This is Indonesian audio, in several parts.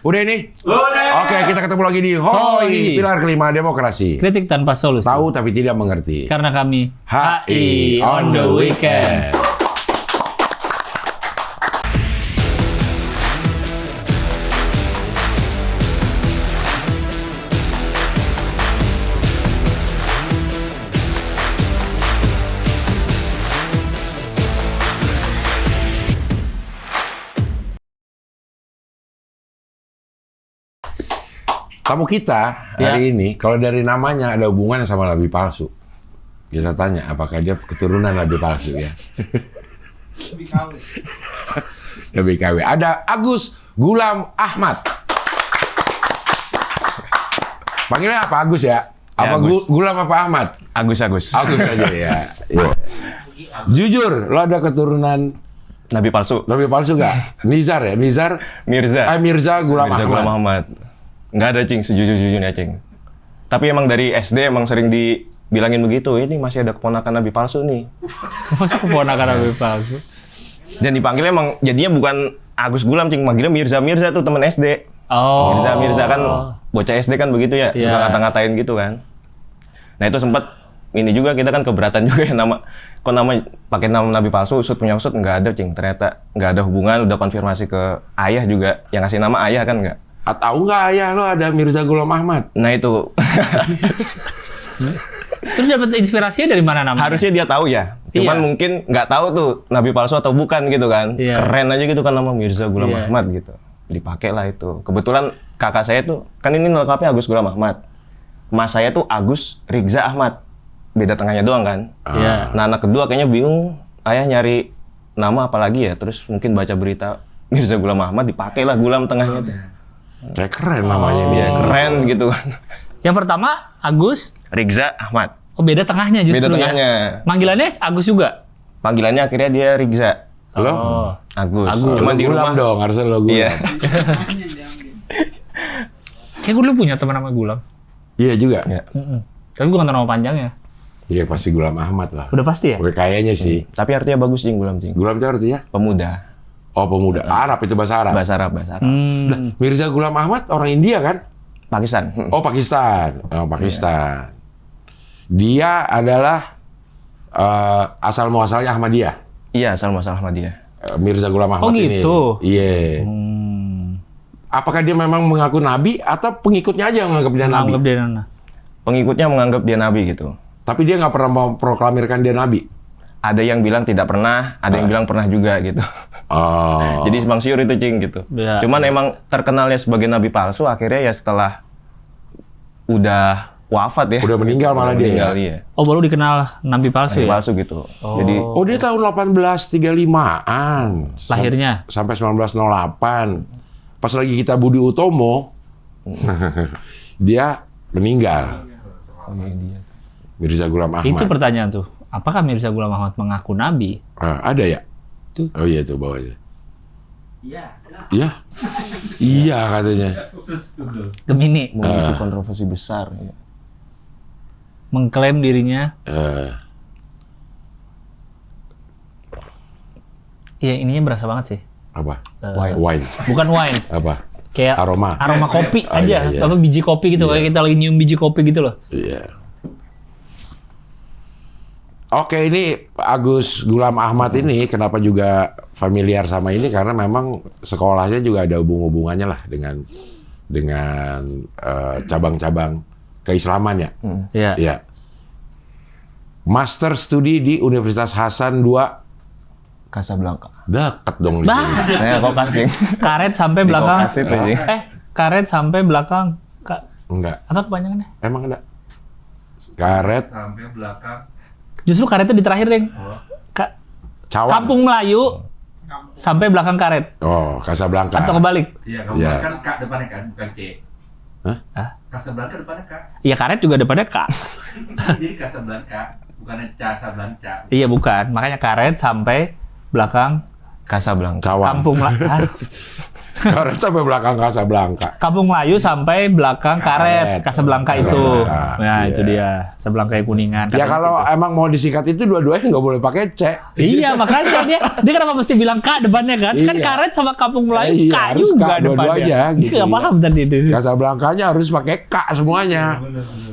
Udah ini? Udah. Oke, kita ketemu lagi di HOI, Pilar Kelima Demokrasi. Kritik tanpa solusi. Tahu tapi tidak mengerti. Karena kami HI on the weekend. Tamu kita hari ini, kalau dari namanya ada hubungan sama nabi palsu. Kita tanya, apakah dia keturunan nabi palsu ya? Nabi KW. Ada Agus Gulam Ahmad. Panggilnya apa Agus ya? Apa Agus. Gulam apa Ahmad? Agus. Agus aja ya. Jujur, lo ada keturunan Nabi palsu. nabi palsu gak? Nizar ya? Nizar? Mirza. Mirza Gulam Mirza Gulam Ahmad. Ahmad. Nggak ada, Cing. Sejujur-jujurnya, Cing. Tapi emang dari SD emang sering dibilangin begitu. Ini masih ada keponakan Nabi palsu nih. masa keponakan nabi palsu. Dan dipanggilnya emang jadinya bukan Agus Gulam, Cing. Manggilnya Mirza tuh temen SD. Oh. Mirza kan bocah SD kan begitu ya. Iya. Suka ngata-ngatain gitu kan. Nah itu sempat ini juga kita kan keberatan juga ya nama pakai nama Nabi palsu, usut punya usut nggak ada, Cing. Ternyata nggak ada hubungan, udah konfirmasi ke ayah juga. Yang ngasih nama ayah kan nggak. Tahu nggak ayah lo ada Mirza Gulam Ahmad? Nah itu Terus dapat inspirasinya dari mana namanya? harusnya dia tahu ya. Cuman Iya. mungkin nggak tahu tuh Nabi palsu atau bukan gitu kan. Iya. Keren aja gitu kan nama Mirza Gulam Iya. Ahmad gitu. Dipakai lah itu. Kebetulan kakak saya tuh, kan ini lengkapnya Agus Gulam Ahmad. Mas saya tuh Agus Rigza Ahmad. Beda tengahnya doang kan. Iya. Nah anak kedua kayaknya bingung. Ayah nyari nama apa lagi ya. Terus mungkin baca berita Mirza Gulam Ahmad, dipakai lah Gulam tengahnya tuh. Kayak keren namanya dia. Keren gitu kan. Yang pertama Agus. Rigza Ahmad. Oh beda tengahnya justru Beda ya. tengahnya. Manggilannya Agus juga. Panggilannya akhirnya dia Rigza. Lo? Oh. Agus. Agus. Cuman di Gulam rumah. dong, harusnya lo Gulam. Iya. Kayak gue dulu punya teman nama Gulam. Iya juga. Iya. Tapi gue nggak tahu nama panjangnya. Iya pasti Gulam Ahmad lah. Udah pasti ya? Oke, kayaknya sih. Tapi artinya bagus, Cing, Gulam, Cing. Gulam itu artinya? Pemuda. Oh pemuda. Arab itu bahasa Arab. Bahasa Arab. Lah, Mirza Gulam Ahmad orang India kan? Pakistan. Oh Pakistan. Oh Pakistan. Dia adalah asal muasalnya Ahmadiyah. Iya, asal masalah Ahmadiyah. Mirza Gulam Ahmad Oh, ini. gitu? Iya. Apakah dia memang mengaku nabi atau pengikutnya aja yang menganggap dia nabi? Anggap dia nana. Pengikutnya menganggap dia nabi gitu. Tapi dia nggak pernah mau proklamirkan dia nabi. Ada yang bilang tidak pernah, ada yang bilang pernah juga gitu. Oh. Jadi simpang siur itu, Cing, gitu. Ya. Cuman emang terkenalnya sebagai nabi palsu akhirnya ya setelah udah wafat ya. Udah meninggal malah dia Meninggal, ya? iya. Oh baru dikenal nabi palsu Nabi ya? palsu gitu. Jadi Oh dia tahun 1835-an. Lahirnya? Sampai 1908. Pas lagi kita Budi Utomo, dia meninggal. Mirza Gulam Ahmad. Itu pertanyaan tuh. Apakah Mirza Gulam Ahmad mengaku nabi? Ada ya? Tuh. Oh iya tuh bawahnya. Iya? Iya katanya. Gemini. memicu kontroversi besar. Ya. Mengklaim dirinya. Iya ininya berasa banget sih. Apa? Wine. Wine. Bukan wine. Apa? Kayak Aroma. kopi Oh, aja. iya, iya. Apa biji kopi gitu. Kayak kita lagi nyium biji kopi gitu loh. Iya. Oke, ini Agus Gulam Ahmad ini kenapa juga familiar sama ini karena memang sekolahnya juga ada hubungannya lah dengan cabang-cabang keislaman ya. Iya. Iya. Master Studi di Universitas Hasan II. Casablanca. Deket dong di sini. Saya kokas, Cing. Karet sampai Di belakang. kokas itu, Cing. Karet sampai belakang. Enggak. Apa kepanjangannya? Emang ada? Karet, sampai belakang. Justru karetnya di terakhir, Deng. Cawang. Kampung Melayu sampai belakang karet. Oh, Casablanca. Atau kebalik. Iya, kamu Iya. kan K depannya kan, bukan C. Hah? Casablanca depannya K. Iya karet juga depannya K. Jadi Casablanca, bukannya Casablanca. Iya bukan. Makanya karet sampai belakang Casablanca. Cawang. kampung Melayu. Karet sampai belakang Casablanca. Kampung Melayu sampai belakang Karet. Karet, Casablanca itu. Casablanca, Nah, iya. itu dia. Casablanca yang Kuningan. Ya katanya kalau gitu. emang mau disingkat itu dua-duanya nggak boleh pakai C. Iya, makanya dia kenapa mesti bilang K depannya kan? Kan Iya. Karet sama Kampung Melayu Iya, K harus K juga dua-duanya, depannya. gitu Nggak ya. paham tadi itu. Casablanca-nya harus pakai K semuanya.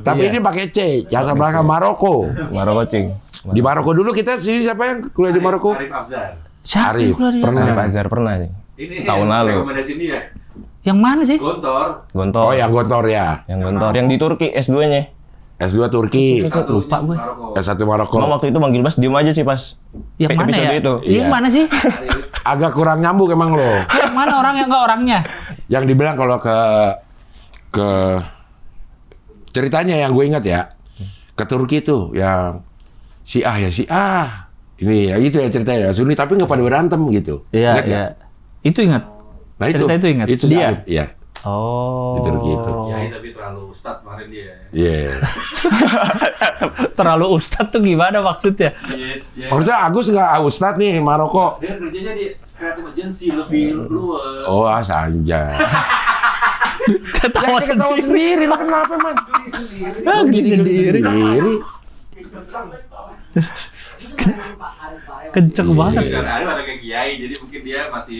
Tapi Iya. ini pakai C. Casablanca Maroko. Maroko, Cing. Di Maroko dulu kita sini siapa yang kuliah di Maroko? Arif Afzal. Siapa Arif, yang keluar dia? pernah. Arif Azhar pernah, Cing. Ini Tahun yang lalu. rekomendasi dia. Yang mana sih? Gontor. Gontor. Oh, yang Gontor ya. Yang Gontor. Yang di Turki S2-nya. S2 Turki. Lupa gue. Maroko. S1 Maroko. Cuma waktu itu manggil Mas diem aja sih pas Yang mana episode ya? itu. Yang Iya. mana sih? Arif. Agak kurang nyambung emang lo. Yang mana orangnya enggak orangnya? Yang dibilang kalau ke ceritanya yang gue ingat ya. Ke Turki tuh yang si A ya si A. Ini ya itu ya ceritanya. Sunni tapi nggak pada berantem gitu. Iya, Ingat nggak? iya. Itu ingat. Nah Cerita itu ingat? Itu Dia? Arif, iya. Oh. Di Turki itu. Ya, tapi terlalu ustad kemarin dia. Iya. Terlalu ustad tuh gimana maksudnya? Iya. Maksudnya Agus nggak Ustadz nih Maroko. Dia kerjanya di creative agency lebih luas. Oh, Sanja. Ketawa Ketawa sendiri, lo kenapa man? Ah, gini sendiri. Sendiri. Kenceng banget. Karena Arif ada kayak kiai, jadi mungkin dia masih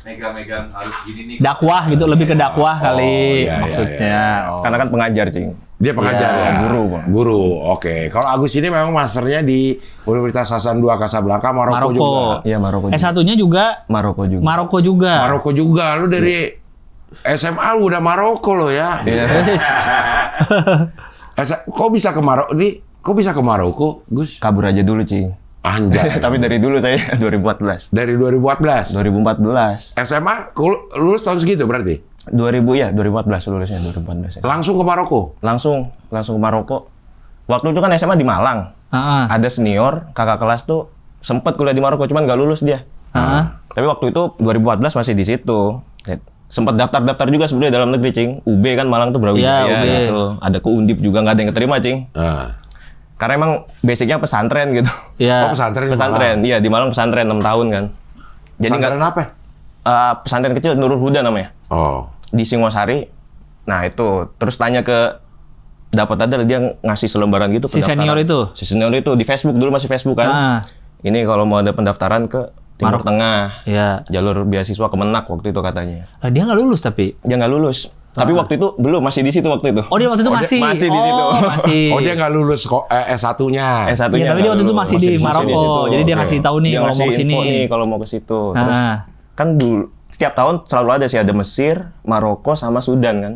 megang-megang harus gini nih. Dakwah gitu, lebih ke dakwah kali iya, maksudnya. Oh. Karena kan pengajar, Cing. Dia pengajar Iya, ya? guru, Bang. Guru, oke. Kalau Agus ini memang masternya di Universitas Hasan II Casablanca, Maroko Maroko. juga. Iya, Maroko juga. S1-nya juga Maroko juga. Maroko juga. Maroko juga, lu dari SMA lu udah Maroko lo ya. Iya. Kok bisa ke Maroko? Kok bisa ke Maroko, Gus? Kabur aja dulu, Cing. Anjay. Tapi dari dulu saya 2014. Dari 2014. 2014. SMA, lulus tahun segitu berarti? 2014 lulusnya 2014 ya. Langsung ke Maroko? Langsung ke Maroko. Waktu itu kan SMA di Malang. Heeh. Ada senior, kakak kelas tuh sempet kuliah di Maroko, cuman nggak lulus dia. Heeh. Tapi waktu itu 2014 masih di situ. Sempet daftar-daftar juga sebenarnya dalam negeri, Cing. UB kan Malang tuh Brawijaya Iya, UB. gitu. Ada ke Undip juga nggak ada yang keterima, Cing. Nah. Karena emang basicnya pesantren gitu. Iya. Oh, pesantren di Pesantren, Malang. iya di Malang pesantren 6 tahun kan. Jadi Pesantren apa? pesantren kecil Nurul Huda namanya. Oh. Di Singosari. Nah itu terus tanya ke dapat ada dia ngasih selembaran gitu Si pendaftaran. senior itu? Si senior itu di Facebook dulu masih Facebook kan. Ah. Ini kalau mau ada pendaftaran ke Timur Maroko. Tengah. Iya. Jalur beasiswa Kemenak waktu itu katanya. Lah dia nggak lulus tapi. Dia nggak lulus. Tapi waktu itu belum, masih di situ waktu itu. Oh dia waktu itu Oh, dia masih. masih di situ. Oh, masih. Oh dia nggak lulus kok S1-nya. S1-nya Iya, tapi dia waktu itu masih di Maroko. situ. Jadi dia Oke. ngasih tahu nih Dia kalau mau ngasih ke sini. info nih kalau mau ke situ. Terus Ah. kan dulu setiap tahun selalu ada sih, ada Mesir, Maroko sama Sudan kan.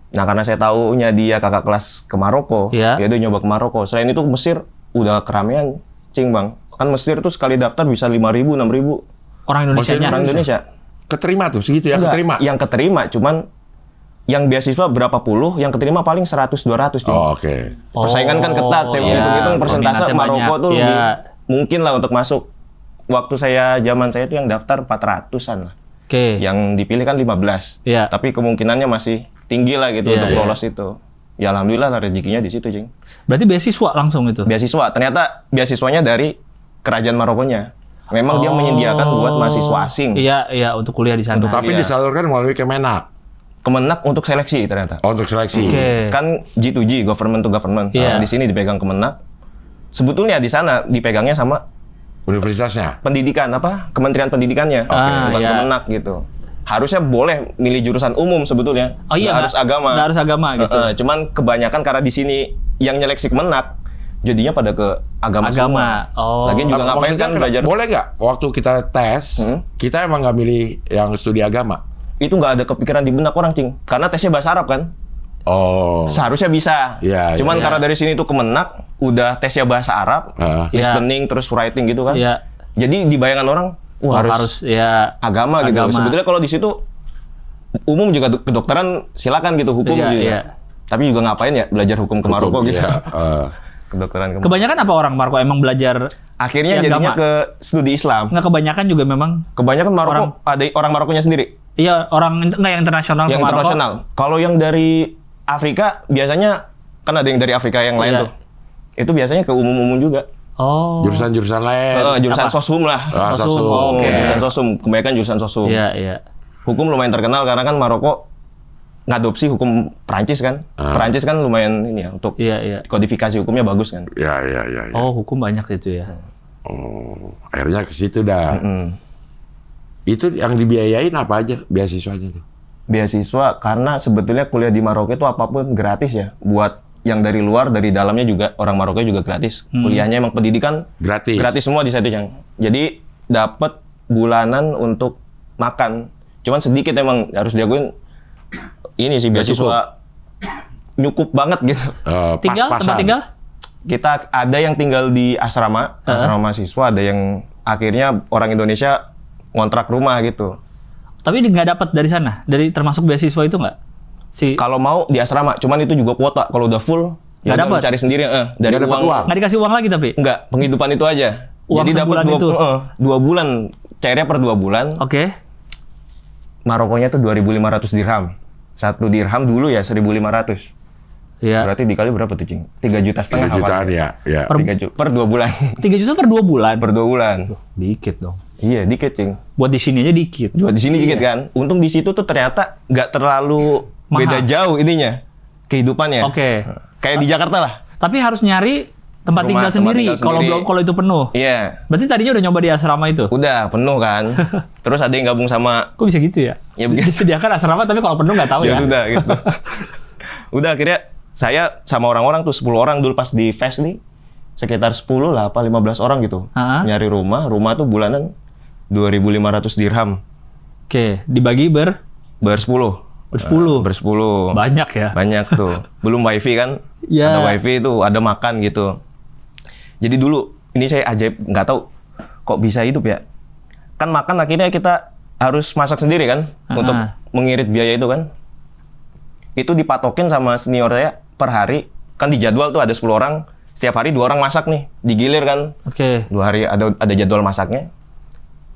Nah, karena saya taunya dia kakak kelas ke Maroko, Iya. ya dia nyoba ke Maroko. Selain itu Mesir udah keramaian, Cing, Bang. Kan Mesir tuh sekali daftar bisa 5.000, 6.000 Orang Indonesianya. orang Indonesia. Keterima tuh segitu ya, Enggak, keterima. yang keterima cuman yang beasiswa berapa puluh, yang keterima paling 100-200, Cing. Oh, oke. Persaingan kan ketat, saya iya. hitung persentase Peminatnya Maroko banyak. tuh Iya. lebih mungkin lah untuk masuk. Waktu zaman saya tuh yang daftar 400-an lah. Oke. Yang dipilih kan 15. Iya. Tapi kemungkinannya masih tinggi lah gitu Iya, untuk iya. lolos itu. Ya alhamdulillah lah rezekinya di situ, Cing. Berarti beasiswa langsung itu. Beasiswa, ternyata beasiswanya dari kerajaan Marokonya. Memang dia menyediakan buat mahasiswa asing. Iya, iya untuk kuliah di sana. Tapi Iya. disalurkan melalui Kemenak. Kemenak untuk seleksi ternyata. Oh, untuk seleksi. Oke. Kan G2G, government to government. Iya. Nah, di sini dipegang Kemenak. Sebetulnya di sana dipegangnya sama Universitasnya. pendidikan apa? Kementerian Pendidikannya. Ah, Bukan iya. Kemenak gitu. Harusnya boleh milih jurusan umum sebetulnya. Oh iya, Nggak harus agama. Nggak harus agama gitu. Cuman kebanyakan karena di sini yang nyeleksi Kemenak jadinya pada ke agama semua. Oh. Lagian juga ngapain Maksudnya kan belajar. Boleh nggak waktu kita tes, kita emang nggak milih yang studi agama? Itu nggak ada kepikiran di benak orang, Cing. Karena tesnya bahasa Arab kan. Oh. Seharusnya bisa. Iya, Cuman iya. karena dari sini tuh Kemenak udah tesnya bahasa Arab, Iya. listening terus writing gitu kan. Iya. Jadi di bayangan orang Wah, wah, harus ya agama gitu. agama. Sebetulnya kalau di situ umum juga kedokteran silakan gitu, hukum Iya, juga. iya. Tapi juga ngapain ya belajar hukum ke Maroko gitu. Iya, Kedokteran ke Kebanyakan apa orang Maroko emang belajar Akhirnya ya, jadinya agama? ke studi Islam. nggak kebanyakan juga memang Kebanyakan Maroko ada orang Marokonya sendiri iya orang nggak yang internasional yang ke Maroko. internasional. Kalau yang dari Afrika biasanya kan ada yang dari Afrika yang lain Iya. tuh. Itu biasanya ke umum-umum juga. Oh. jurusan-jurusan lain. Jurusan Apa? Soshum lah. Ah, Sosum, Sosum. oke. Jurusan Sosum, kebanyakan jurusan Sosum. Iya, iya. hukum lumayan terkenal karena kan Maroko ngadopsi hukum Perancis kan. Perancis kan lumayan ini ya untuk Iya. kodifikasi hukumnya bagus kan. Ya. Oh, hukum banyak itu ya. Oh, akhirnya ke situ dah. Mm. Itu yang dibiayain apa aja beasiswanya tuh? Beasiswa karena sebetulnya kuliah di Maroko itu apapun gratis ya. Buat yang dari luar, dari dalamnya juga orang Maroko juga gratis. Kuliahnya emang pendidikan Gratis. semua di situ, Cang. Jadi dapat bulanan untuk makan. Cuman sedikit emang harus diakuin ini sih Nggak beasiswa nyukup banget gitu. Tinggal, tempat tinggal? Kita ada yang tinggal di asrama mahasiswa, ada yang akhirnya orang Indonesia ngontrak rumah gitu. Tapi nggak dapat dari sana, dari termasuk beasiswa itu nggak? Kalau mau di asrama, cuman itu juga kuota. Kalau udah full, Nggak ya udah dapet? cari sendiri. Dari Nggak dapet uang? Nggak dikasih uang lagi tapi? Enggak, penghidupan itu aja. Uang Jadi dapat sebulan itu? 2 bulan, cairnya per 2 bulan. Oke. Marokonya tuh 2.500 dirham. 1 dirham dulu ya 1.500. Iya. Berarti dikali berapa tuh, Cing? 3,5 juta 3 jutaan ya. Per 2 bulan. 3 juta per 2 bulan? Per 2 bulan. Dikit dong. Iya, dikit, Cing. Buat di sini aja dikit. Buat di sini dikit kan. Untung di situ tuh ternyata nggak terlalu Mahal. beda jauh ininya. Kehidupannya. Oke. Kayak di Jakarta lah. Tapi harus nyari tempat Rumah, tinggal tempat sendiri. tinggal Kalau sendiri. belum, kalau itu penuh. Iya. Berarti tadinya udah nyoba di asrama itu? Udah penuh kan. Terus ada yang gabung sama Kok bisa gitu ya? Ya, begitu. Disediakan asrama tapi kalau penuh nggak tahu ya. ya sudah gitu. Udah akhirnya saya sama orang-orang tuh 10 orang dulu pas di FES nih. Sekitar 10 lah apa 15 orang gitu. Nyari rumah tuh bulanan 2.500 dirham. Oke, dibagi Ber-10. bersepuluh. Ber-10. Banyak ya? Banyak tuh. Belum wifi kan? Ya. Ada wifi itu, ada makan gitu. Jadi dulu, ini saya ajaib, nggak tahu kok bisa hidup ya. Kan makan akhirnya kita harus masak sendiri kan? Untuk mengirit biaya itu kan. Itu dipatokin sama senior saya per hari. Kan di jadwal tuh ada 10 orang. Setiap hari 2 orang masak nih. Digilir kan. Oke. 2 hari ada jadwal masaknya.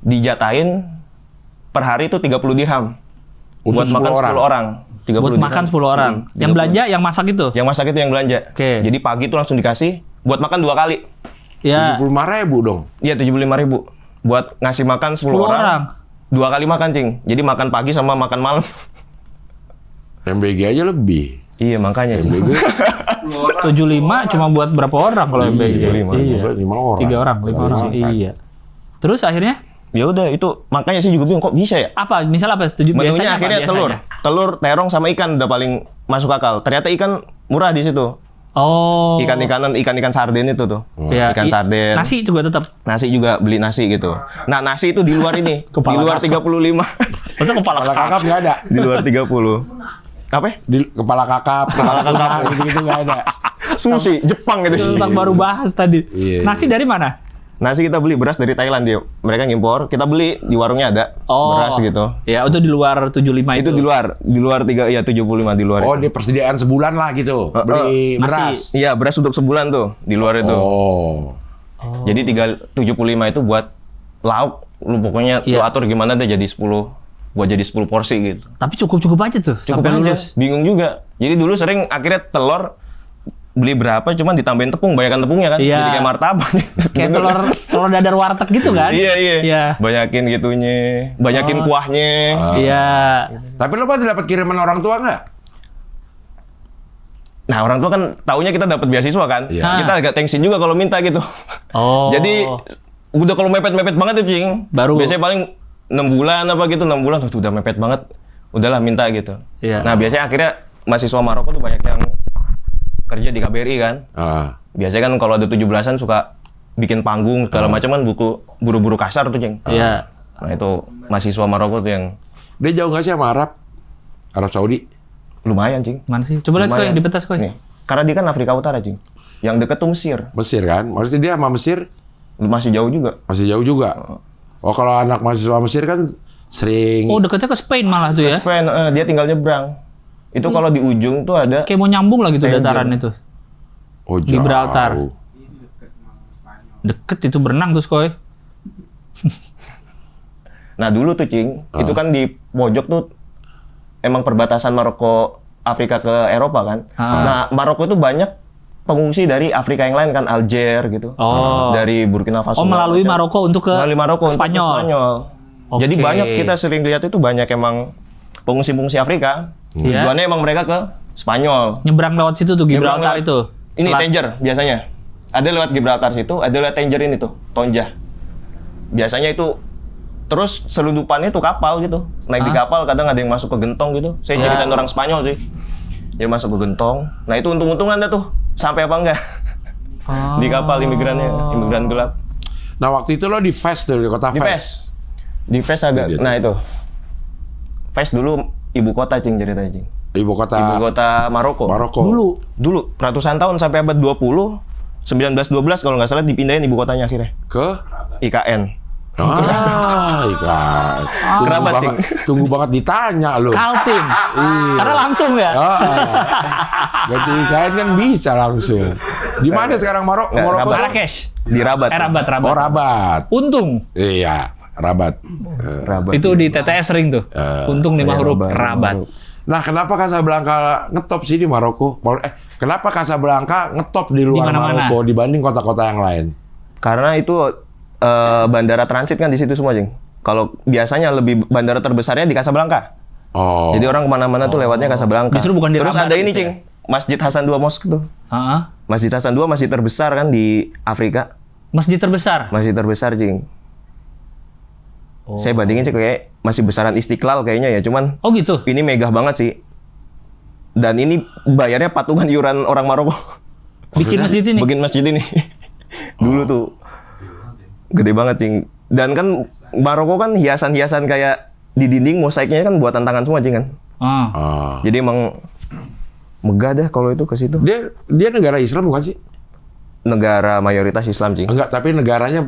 Dijatahin per hari itu 30 dirham. Untuk Buat makan 10 orang. 30 Buat dirham. makan 10 orang. Yang 30. belanja, yang masak itu? Yang masak itu yang belanja. Oke. Jadi pagi tuh langsung dikasih buat makan 2 kali. Ya. 75.000 dong. Iya 75.000 buat ngasih makan 10 orang. 2 kali makan, Cing. Jadi makan pagi sama makan malam. MBG aja lebih. Iya makanya sih. MBG 75 cuma buat berapa orang kalau MBG? 75. Iya. 5 orang. 3 orang, 5 orang. Iya. Terus akhirnya Ya udah itu makanya sih juga bingung kok bisa ya. apa? Misal apa? Menunya Biasanya apa akhirnya biasanya? telur, terong sama ikan udah paling masuk akal. Ternyata ikan murah di situ. Oh. Ikan-ikan sarden itu tuh. Ya, Ikan sarden. Nasi juga tetap. Nasi juga beli nasi gitu. Nah, nasi itu di luar ini. di Kepala luar kakap. 35. Masa kepala Kepala kakap nggak ada. di luar 30. Apa? ya? Di kepala kakap, kepala kakap gitu-gitu nggak ada. Sushi, Jepang gitu sih. Tentang baru bahas tadi. Iya. Nasi dari mana? Nasi kita beli beras dari Thailand dia. Mereka ngimpor, kita beli di warungnya ada beras gitu. Ya, itu di luar 75 Itu di luar 75 di luar. Oh, itu. dia persediaan sebulan lah gitu. Beli Nasi. beras. Iya, beras untuk sebulan tuh di luar itu. Oh. Jadi 75 itu buat lauk. Lu pokoknya lu Iya. atur gimana deh jadi 10 buat jadi 10 porsi gitu. Tapi cukup aja tuh Cukup sampai aja. lulus. Bingung juga. Jadi dulu sering akhirnya telur beli berapa cuman ditambahin tepung, banyakan tepungnya kan. Iya. Jadi kayak martabak. Kayak telur dadar warteg gitu kan? Iya. Iya. Banyakin gitunya, banyakin kuahnya. Iya. Tapi lo pasti dapat kiriman orang tua nggak? Nah, orang tua kan taunya kita dapat beasiswa kan. Iya. Kita agak tensin juga kalau minta gitu. Oh. Jadi udah kalau mepet-mepet banget tuh, Cing. Baru. Biasanya paling 6 bulan apa gitu, 6 bulan tuh udah mepet banget. Udahlah minta gitu. Iya. Nah, biasanya akhirnya mahasiswa Maroko tuh banyak yang kerja di KBRI kan. Biasanya kan kalau ada 17-an suka bikin panggung segala macam kan buku buru-buru kasar tuh, Cing. Iya. Nah, itu mahasiswa Maroko tuh yang Dia jauh nggak sih sama Arab? Arab Saudi? lumayan, Cing. Mana sih? Coba lihat Koy, Lumayan. di petas Koy. Nih, karena dia kan Afrika Utara, Cing. Yang deket tuh Mesir. Mesir kan? Maksudnya dia sama Mesir Masih jauh juga. masih jauh juga. Oh, kalau anak mahasiswa Mesir kan sering Oh, deketnya ke Spain malah tuh ya. Spain, dia tinggal nyebrang. Itu kalau di ujung tuh ada Kayak mau nyambung lah gitu Danger. dataran itu. oh, jauh. Gibraltar. Deket itu berenang tuh Koy. Nah dulu tuh, Cing, itu kan di pojok tuh emang perbatasan Maroko Afrika ke Eropa kan. Nah Maroko itu banyak pengungsi dari Afrika yang lain kan, Alger gitu. Oh. Dari Burkina Faso. Oh, melalui macam. Maroko untuk ke Melalui Maroko untuk ke Spanyol. Spanyol. Oke. Jadi banyak kita sering lihat itu banyak emang pengungsi-pengungsi Afrika. Iya. Tujuannya emang mereka ke Spanyol. Nyebrang lewat situ tuh Gibraltar Nyebrang itu. Ini Selat- Tanger biasanya. Ada lewat Gibraltar situ, ada lewat Tanger ini tuh, Tonja. Biasanya itu terus selundupannya tuh kapal gitu. Naik di kapal, kadang ada yang masuk ke gentong gitu. Saya Ya. ceritain orang Spanyol sih. Dia masuk ke gentong. Nah, itu untung-untungan dah tuh. Sampai apa enggak? Oh. Di kapal imigrannya, imigran gelap. Nah waktu itu lo di Fes tuh, di kota Di Fes. Fes. Di Fes agak. Dia tuh. Nah, itu. Fes dulu ibu kota Cing ceritanya Cing. Ibu kota Ibu kota Maroko. Maroko. Dulu ratusan tahun sampai abad 20, 1912 kalau nggak salah dipindahin ibu kotanya akhirnya. Ke IKN. ikan. Kerabat, Cing. Tunggu banget ditanya lo. Kaltim. Iya. Karena langsung ya. Ganti IKN kan bisa langsung. Di mana sekarang Nggak, Maroko? Rabat. Marrakesh. Di Rabat. Rabat. Oh, Rabat. Untung. Iya, Rabat. Rabat. Itu di TTS sering tuh. Untung 5 Iya, huruf. Rabat. Rabat. Nah, kenapa Casablanca ngetop sih di Maroko? Kenapa Casablanca ngetop di luar Di mana-mana. Maroko dibanding kota-kota yang lain? Karena itu bandara transit kan di situ semua, Jing. Kalau biasanya lebih bandara terbesarnya di Casablanca. Oh. Jadi orang kemana-mana tuh lewatnya Casablanca. Justru bukan di Terus Rabat ada ini, gitu Cing. Masjid Hasan II Mosque tuh. Heeh. Masjid Hasan II masjid terbesar kan di Afrika. Masjid terbesar. Masjid terbesar, Cing. Oh. Saya bandingin sih kayak masih besaran Istiqlal kayaknya ya. Cuman Oh gitu. ini megah banget sih. Dan ini bayarnya patungan iuran orang Maroko. Bikin masjid ini. Bikin masjid ini. Dulu tuh. Gede banget, Cing. Dan kan Maroko kan hiasan-hiasan kayak di dinding mosaiknya kan buatan tangan semua, Cing kan. Ah. Ah. Jadi emang megah dah kalau itu ke situ. Dia negara Islam bukan sih? Negara mayoritas Islam, Cing. Enggak, tapi negaranya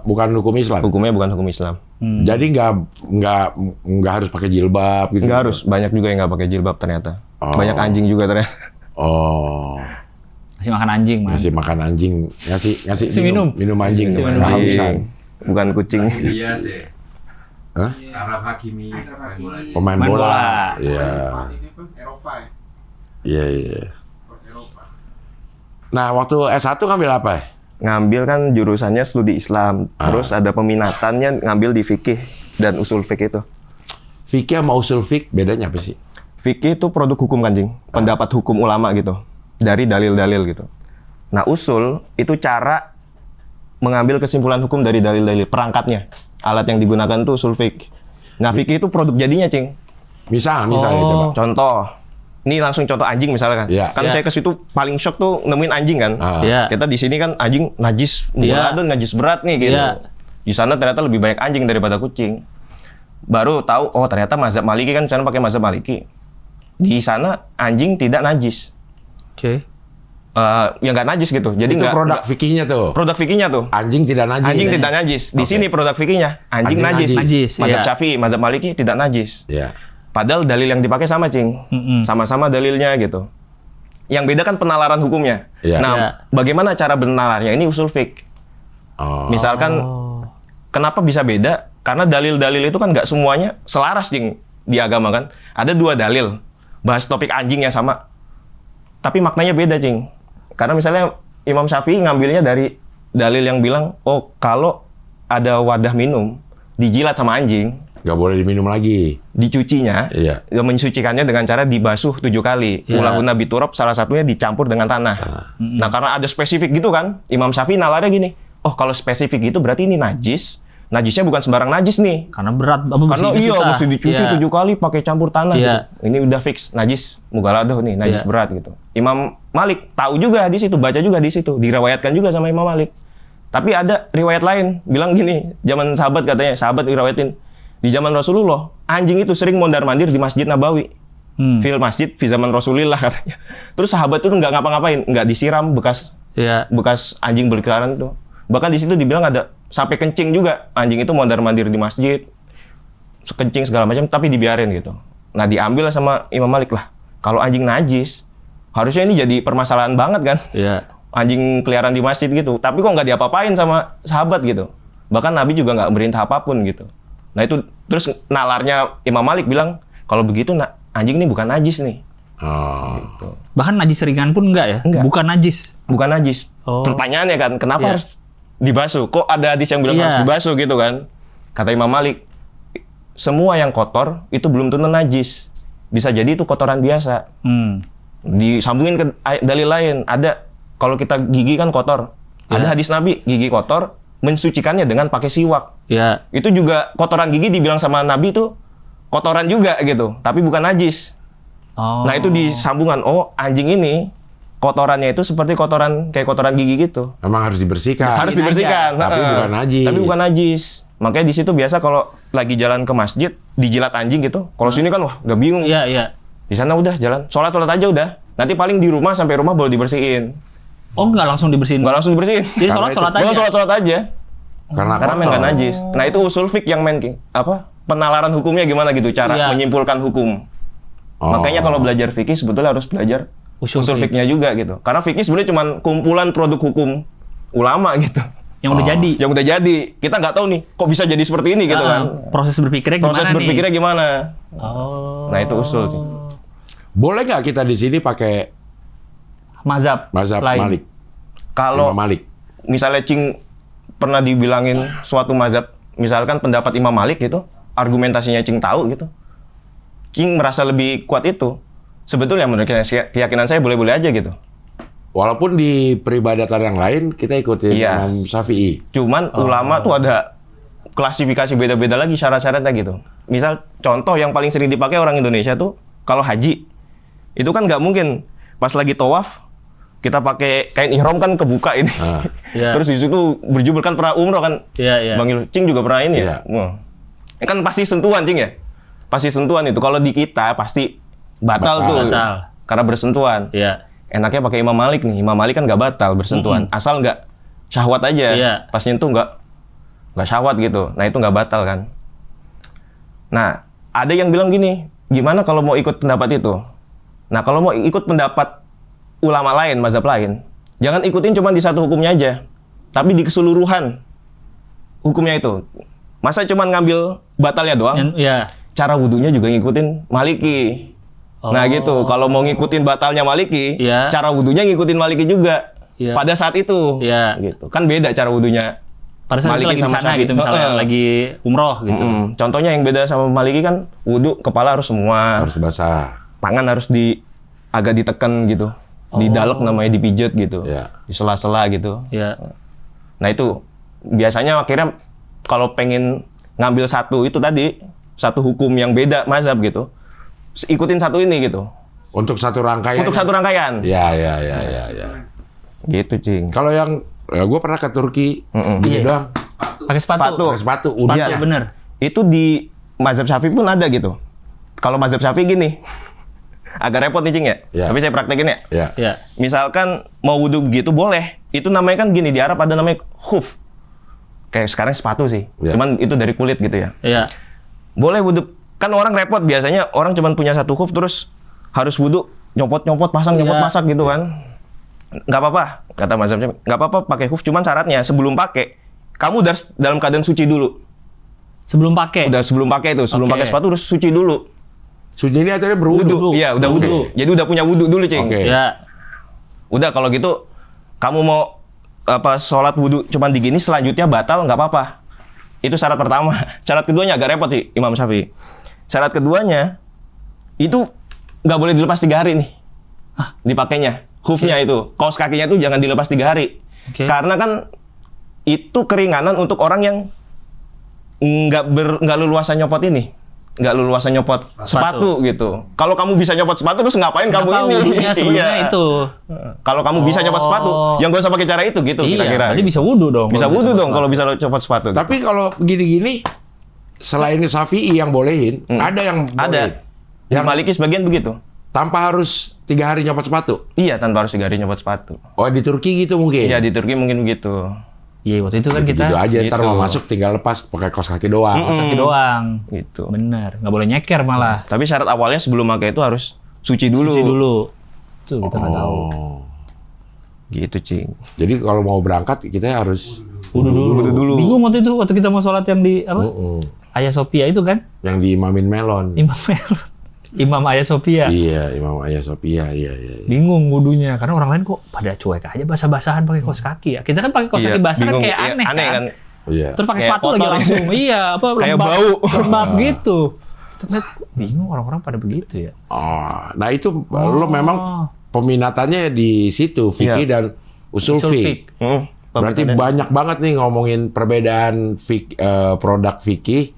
bukan hukum Islam. Hukumnya bukan hukum Islam. Jadi nggak harus pakai jilbab gitu. Nggak harus. Banyak juga yang nggak pakai jilbab ternyata. Oh. Banyak anjing juga ternyata. Oh. Masih makan anjing, Mas. Ngasih makan anjing, ngasih Si minum. minum anjing, Si minum kehausan. Bukan kucing. Iya sih. Hah? Araf Hakimi main bola. Pemain Main bola. bola. Iya. Ini pun Eropa ya. Iya, iya. Eropa. Nah, waktu S1 ngambil apa ya? Ngambil kan jurusannya studi Islam. Terus ada peminatannya ngambil di fikih dan usul fikih itu. Fikih sama usul fik bedanya apa sih? Fikih itu produk hukum kan, Jing. Pendapat hukum ulama gitu. Dari dalil-dalil gitu. Nah, usul itu cara mengambil kesimpulan hukum dari dalil-dalil. Perangkatnya. Alat yang digunakan tuh usul fikih. Nah, fikih itu produk jadinya, Cing. Misal Oh. coba. Contoh. Ini langsung contoh anjing misalnya kan. Iya. Kan Iya. saya ke situ paling shock tuh nemuin anjing kan. Ah. Iya. Kita di sini kan anjing najis, Iya. ada najis berat nih gitu. Iya. Di sana ternyata lebih banyak anjing daripada kucing. Baru tahu oh ternyata mazhab Maliki kan sana pakai mazhab Maliki. Di sana anjing tidak najis. Oke. Ya nggak najis gitu. Jadi Itu nggak produk fikihnya tuh. produk fikihnya tuh. Anjing tidak najis. Anjing tidak najis. Di Oke. sini produk fikihnya anjing Anjing najis. najis, Mazhab iya. Syafi'i, mazhab Maliki tidak najis. Iya. Padahal dalil yang dipakai sama, Cing. Mm-mm. Sama-sama dalilnya gitu. Yang beda kan penalaran hukumnya. Iya. Nah, Iya. bagaimana cara benalarnya? Ini usul fik. Oh. Misalkan, kenapa bisa beda? Karena dalil-dalil itu kan nggak semuanya selaras, Jing, di agama kan. Ada 2 dalil, bahas topik anjing yang sama. Tapi maknanya beda, Cing. Karena misalnya Imam Syafi'i ngambilnya dari dalil yang bilang, oh kalau ada wadah minum, dijilat sama anjing, Nggak boleh diminum lagi. dicucinya, Iya. mensucikannya dengan cara dibasuh 7 kali. Iya. Ulahuna biturab salah satunya dicampur dengan tanah. Nah karena ada spesifik gitu kan, Imam Syafi'i nalarnya gini, oh kalau spesifik gitu berarti ini najis. Najisnya bukan sembarang najis nih. Karena berat, apa Karena bersihnya iya susah. mesti dicuci Iya. 7 kali pakai campur tanah Iya. gitu. Ini udah fix najis mugaladoh nih, najis Iya. berat gitu. Imam Malik tahu juga di situ, baca juga di situ, diriwayatkan juga sama Imam Malik. Tapi ada riwayat lain bilang gini, zaman sahabat katanya, sahabat diriwayatin di zaman Rasulullah, anjing itu sering mondar-mandir di Masjid Nabawi. Fil masjid, fi zaman Rasulillah katanya. Terus sahabat itu nggak ngapa-ngapain, nggak disiram bekas Iya. anjing berkeliaran itu. Bahkan di situ dibilang ada sampai kencing juga. Anjing itu mondar-mandir di masjid, kencing segala macam, tapi dibiarin gitu. Nah diambil sama Imam Malik lah. Kalau anjing najis, harusnya ini jadi permasalahan banget kan. Iya. Anjing keliaran di masjid gitu. Tapi kok nggak diapa-apain sama sahabat gitu. Bahkan Nabi juga nggak merintah apapun gitu. Nah itu terus nalarnya Imam Malik bilang, kalau begitu anjing ini bukan najis nih. Oh. Bahkan najis ringan pun enggak ya? Enggak. Bukan najis. Bukan najis. Oh. Pertanyaannya kan, kenapa Iya. harus dibasuh? Kok ada hadis yang bilang Iya. harus dibasuh gitu kan? Kata Imam Malik, semua yang kotor itu belum tentu najis. Bisa jadi itu kotoran biasa. Disambungin ke dalil lain. Ada kalau kita gigi kan kotor. Ada hadis Nabi, gigi kotor mensucikannya dengan pakai siwak. Ya. Itu juga kotoran gigi dibilang sama Nabi itu kotoran juga gitu, tapi bukan najis. Oh. Nah, itu disambungan. Oh, anjing ini kotorannya itu seperti kayak kotoran gigi gitu. Memang harus dibersihkan. Harus dibersihkan. Tapi bukan najis. Tapi bukan najis. Makanya di situ biasa kalau lagi jalan ke masjid dijilat anjing gitu. Kalau sini kan wah udah bingung. Iya, iya. Di sana udah jalan, sholat aja udah. Nanti paling di rumah sampai rumah baru dibersihin. Oh, nggak langsung dibersihin. Nggak langsung dibersihin. Jadi Karena sholat aja. Baru sholat aja. Karena Karena memang nggak najis. Nah, itu usul fik yang penalaran hukumnya gimana gitu, cara Iya. menyimpulkan hukum. Makanya kalau belajar fikih sebetulnya harus belajar usul fiknya juga gitu. Karena fikih sebenarnya cuma kumpulan produk hukum ulama gitu. Yang udah jadi. Yang udah jadi. Kita nggak tahu nih, kok bisa jadi seperti ini gitu kan. Proses berpikirnya gimana Proses berpikirnya nih? gimana. Oh. Nah, itu usul sih. boleh nggak kita di sini pakai Mazhab lain. Malik? Kalau Imam Malik. misalnya Cing pernah dibilangin suatu mazhab, misalkan pendapat Imam Malik gitu, argumentasinya Cing tahu gitu, Cing merasa lebih kuat itu. Sebetulnya menurut keyakinan saya boleh-boleh aja gitu. Walaupun di peribadatan yang lain kita ikutin Iya. Imam Syafi'i. Cuman ulama tuh ada klasifikasi beda-beda lagi syarat-syaratnya gitu. Misal contoh yang paling sering dipakai orang Indonesia tuh kalau haji, itu kan nggak mungkin pas lagi tawaf kita pakai kain ihram kan kebuka ini. Iya. Terus di situ berjubel kan pernah umroh kan. Iya, iya. Bang Il, Cing juga pernah ini Iya. ya. Wah. Kan pasti sentuhan Cing ya. Pasti sentuhan itu. Kalau di kita pasti batal tuh. Batal. Karena bersentuhan. Iya. Enaknya pakai Imam Malik nih. Imam Malik kan nggak batal bersentuhan. Asal nggak syahwat aja. Iya. Pas nyentuh nggak syahwat gitu. Nah itu nggak batal kan. Nah ada yang bilang gini, gimana kalau mau ikut pendapat itu? Nah kalau mau ikut pendapat ulama lain, mazhab lain, jangan ikutin cuma di satu hukumnya aja, tapi di keseluruhan hukumnya itu. Masa cuma ngambil batalnya doang? Iya. Cara wudunya juga ngikutin Maliki. Nah gitu, kalau mau ngikutin batalnya Maliki, Iya. cara wudunya ngikutin Maliki juga. Iya. Pada saat itu, Iya. gitu. Kan beda cara wudunya. Pada saat itu Maliki lagi di sama sana Syafi'i. gitu, misalnya Heeh. lagi umroh gitu. Contohnya yang beda sama Maliki kan, wudu kepala harus semua, Harus basah. tangan harus agak ditekan gitu, didalek namanya dipijet gitu, Iya. di sela-sela gitu. Iya. Nah itu biasanya akhirnya kalau pengen ngambil satu itu tadi, satu hukum yang beda mazhab gitu, ikutin satu ini gitu. Untuk satu rangkaian. Untuk satu rangkaian. Ya. Gitu, Cing. Kalau yang gue pernah ke Turki, gini Iya. doang. Pakai sepatu. Sepatu. Pakai sepatu, Sepatu, udahnya. bener. Itu di mazhab Syafi'i pun ada gitu. Kalau mazhab Syafi'i gini, agak repot nih, Cing ya. Iya. Tapi saya praktekin ya. Ya. Iya. Misalkan mau wudhu gitu boleh. Itu namanya kan gini, di Arab ada namanya khuf. Kayak sekarang sepatu sih. Iya. Cuman itu dari kulit gitu ya. Iya. Boleh wudhu. Kan orang repot biasanya orang cuma punya satu khuf terus harus wudhu nyopot-nyopot pasang Iya. nyopot-pasang gitu kan. Nggak apa-apa, kata mazhab Syafi'i. Nggak apa-apa pakai khuf, cuman syaratnya sebelum pakai kamu udah dalam keadaan suci dulu. Sebelum pakai. Udah sebelum pakai itu, sebelum Oke. pakai sepatu harus suci dulu. Suci ini artinya berwudu. Iya, udah Oke. wudhu. Jadi udah punya wudhu dulu, Cing. Oke. Iya. Udah kalau gitu kamu mau sholat wudhu cuman digini selanjutnya batal nggak apa-apa. Itu syarat pertama. Syarat keduanya agak repot sih Imam Syafi'i. Syarat keduanya itu nggak boleh dilepas 3 hari nih. Dipakainya. Khufnya itu, kaos kakinya itu jangan dilepas 3 hari. Oke. Karena kan itu keringanan untuk orang yang nggak leluasa nyopot ini. Nggak leluasa nyopot sepatu gitu. Kalau kamu bisa nyopot sepatu terus ngapain kamu Kenapa ini? wudhunya sebelumnya Iya. itu? Kalau kamu bisa nyopot sepatu, yang gak usah pakai cara itu gitu Iya, kira-kira. berarti bisa wudhu dong. Bisa kalau wudhu bisa dong sepatu. kalau bisa nyopot sepatu. Tapi kalau gini-gini, selain Syafi'i yang bolehin, ada yang bolehin. Ada. Yang Yang Maliki sebagian begitu. tanpa harus 3 hari nyopot sepatu. Iya, tanpa harus 3 hari nyopot sepatu. Oh, di Turki gitu mungkin. Iya, di Turki mungkin begitu. Iya, waktu itu kan kita Gitu aja, ntar gitu. mau masuk tinggal lepas pakai kaos kaki doang. kaos kaki doang. Gitu. Bener, nggak boleh nyeker malah. Tapi syarat awalnya sebelum pakai itu harus suci dulu. Cuci dulu. Tuh kita nggak tahu. Oh. Gitu, Cing. Jadi kalau mau berangkat kita harus Wudhu dulu. Bingung waktu itu waktu kita mau sholat yang di apa? Ayah Sophia itu kan? yang diimamin melon. Imam Ayah Sophia. Iya, Imam Ayah Sophia, iya. Bingung wudhunya karena orang lain kok pada cuek aja basah-basahan pakai kaos kaki ya. Kita kan pakai kaos kaki basah kan bingung. kayak Iya, aneh kan. Iya. Terus pakai Kayak sepatu lagi kotor langsung. gitu. Iya, apa Kayak lembab, bau. lembab gitu. Ternyata bingung orang-orang pada begitu ya. Oh, nah itu lo memang peminatannya di situ fikih Iya. dan usul fik. Berarti banyak banget nih ngomongin perbedaan produk fikih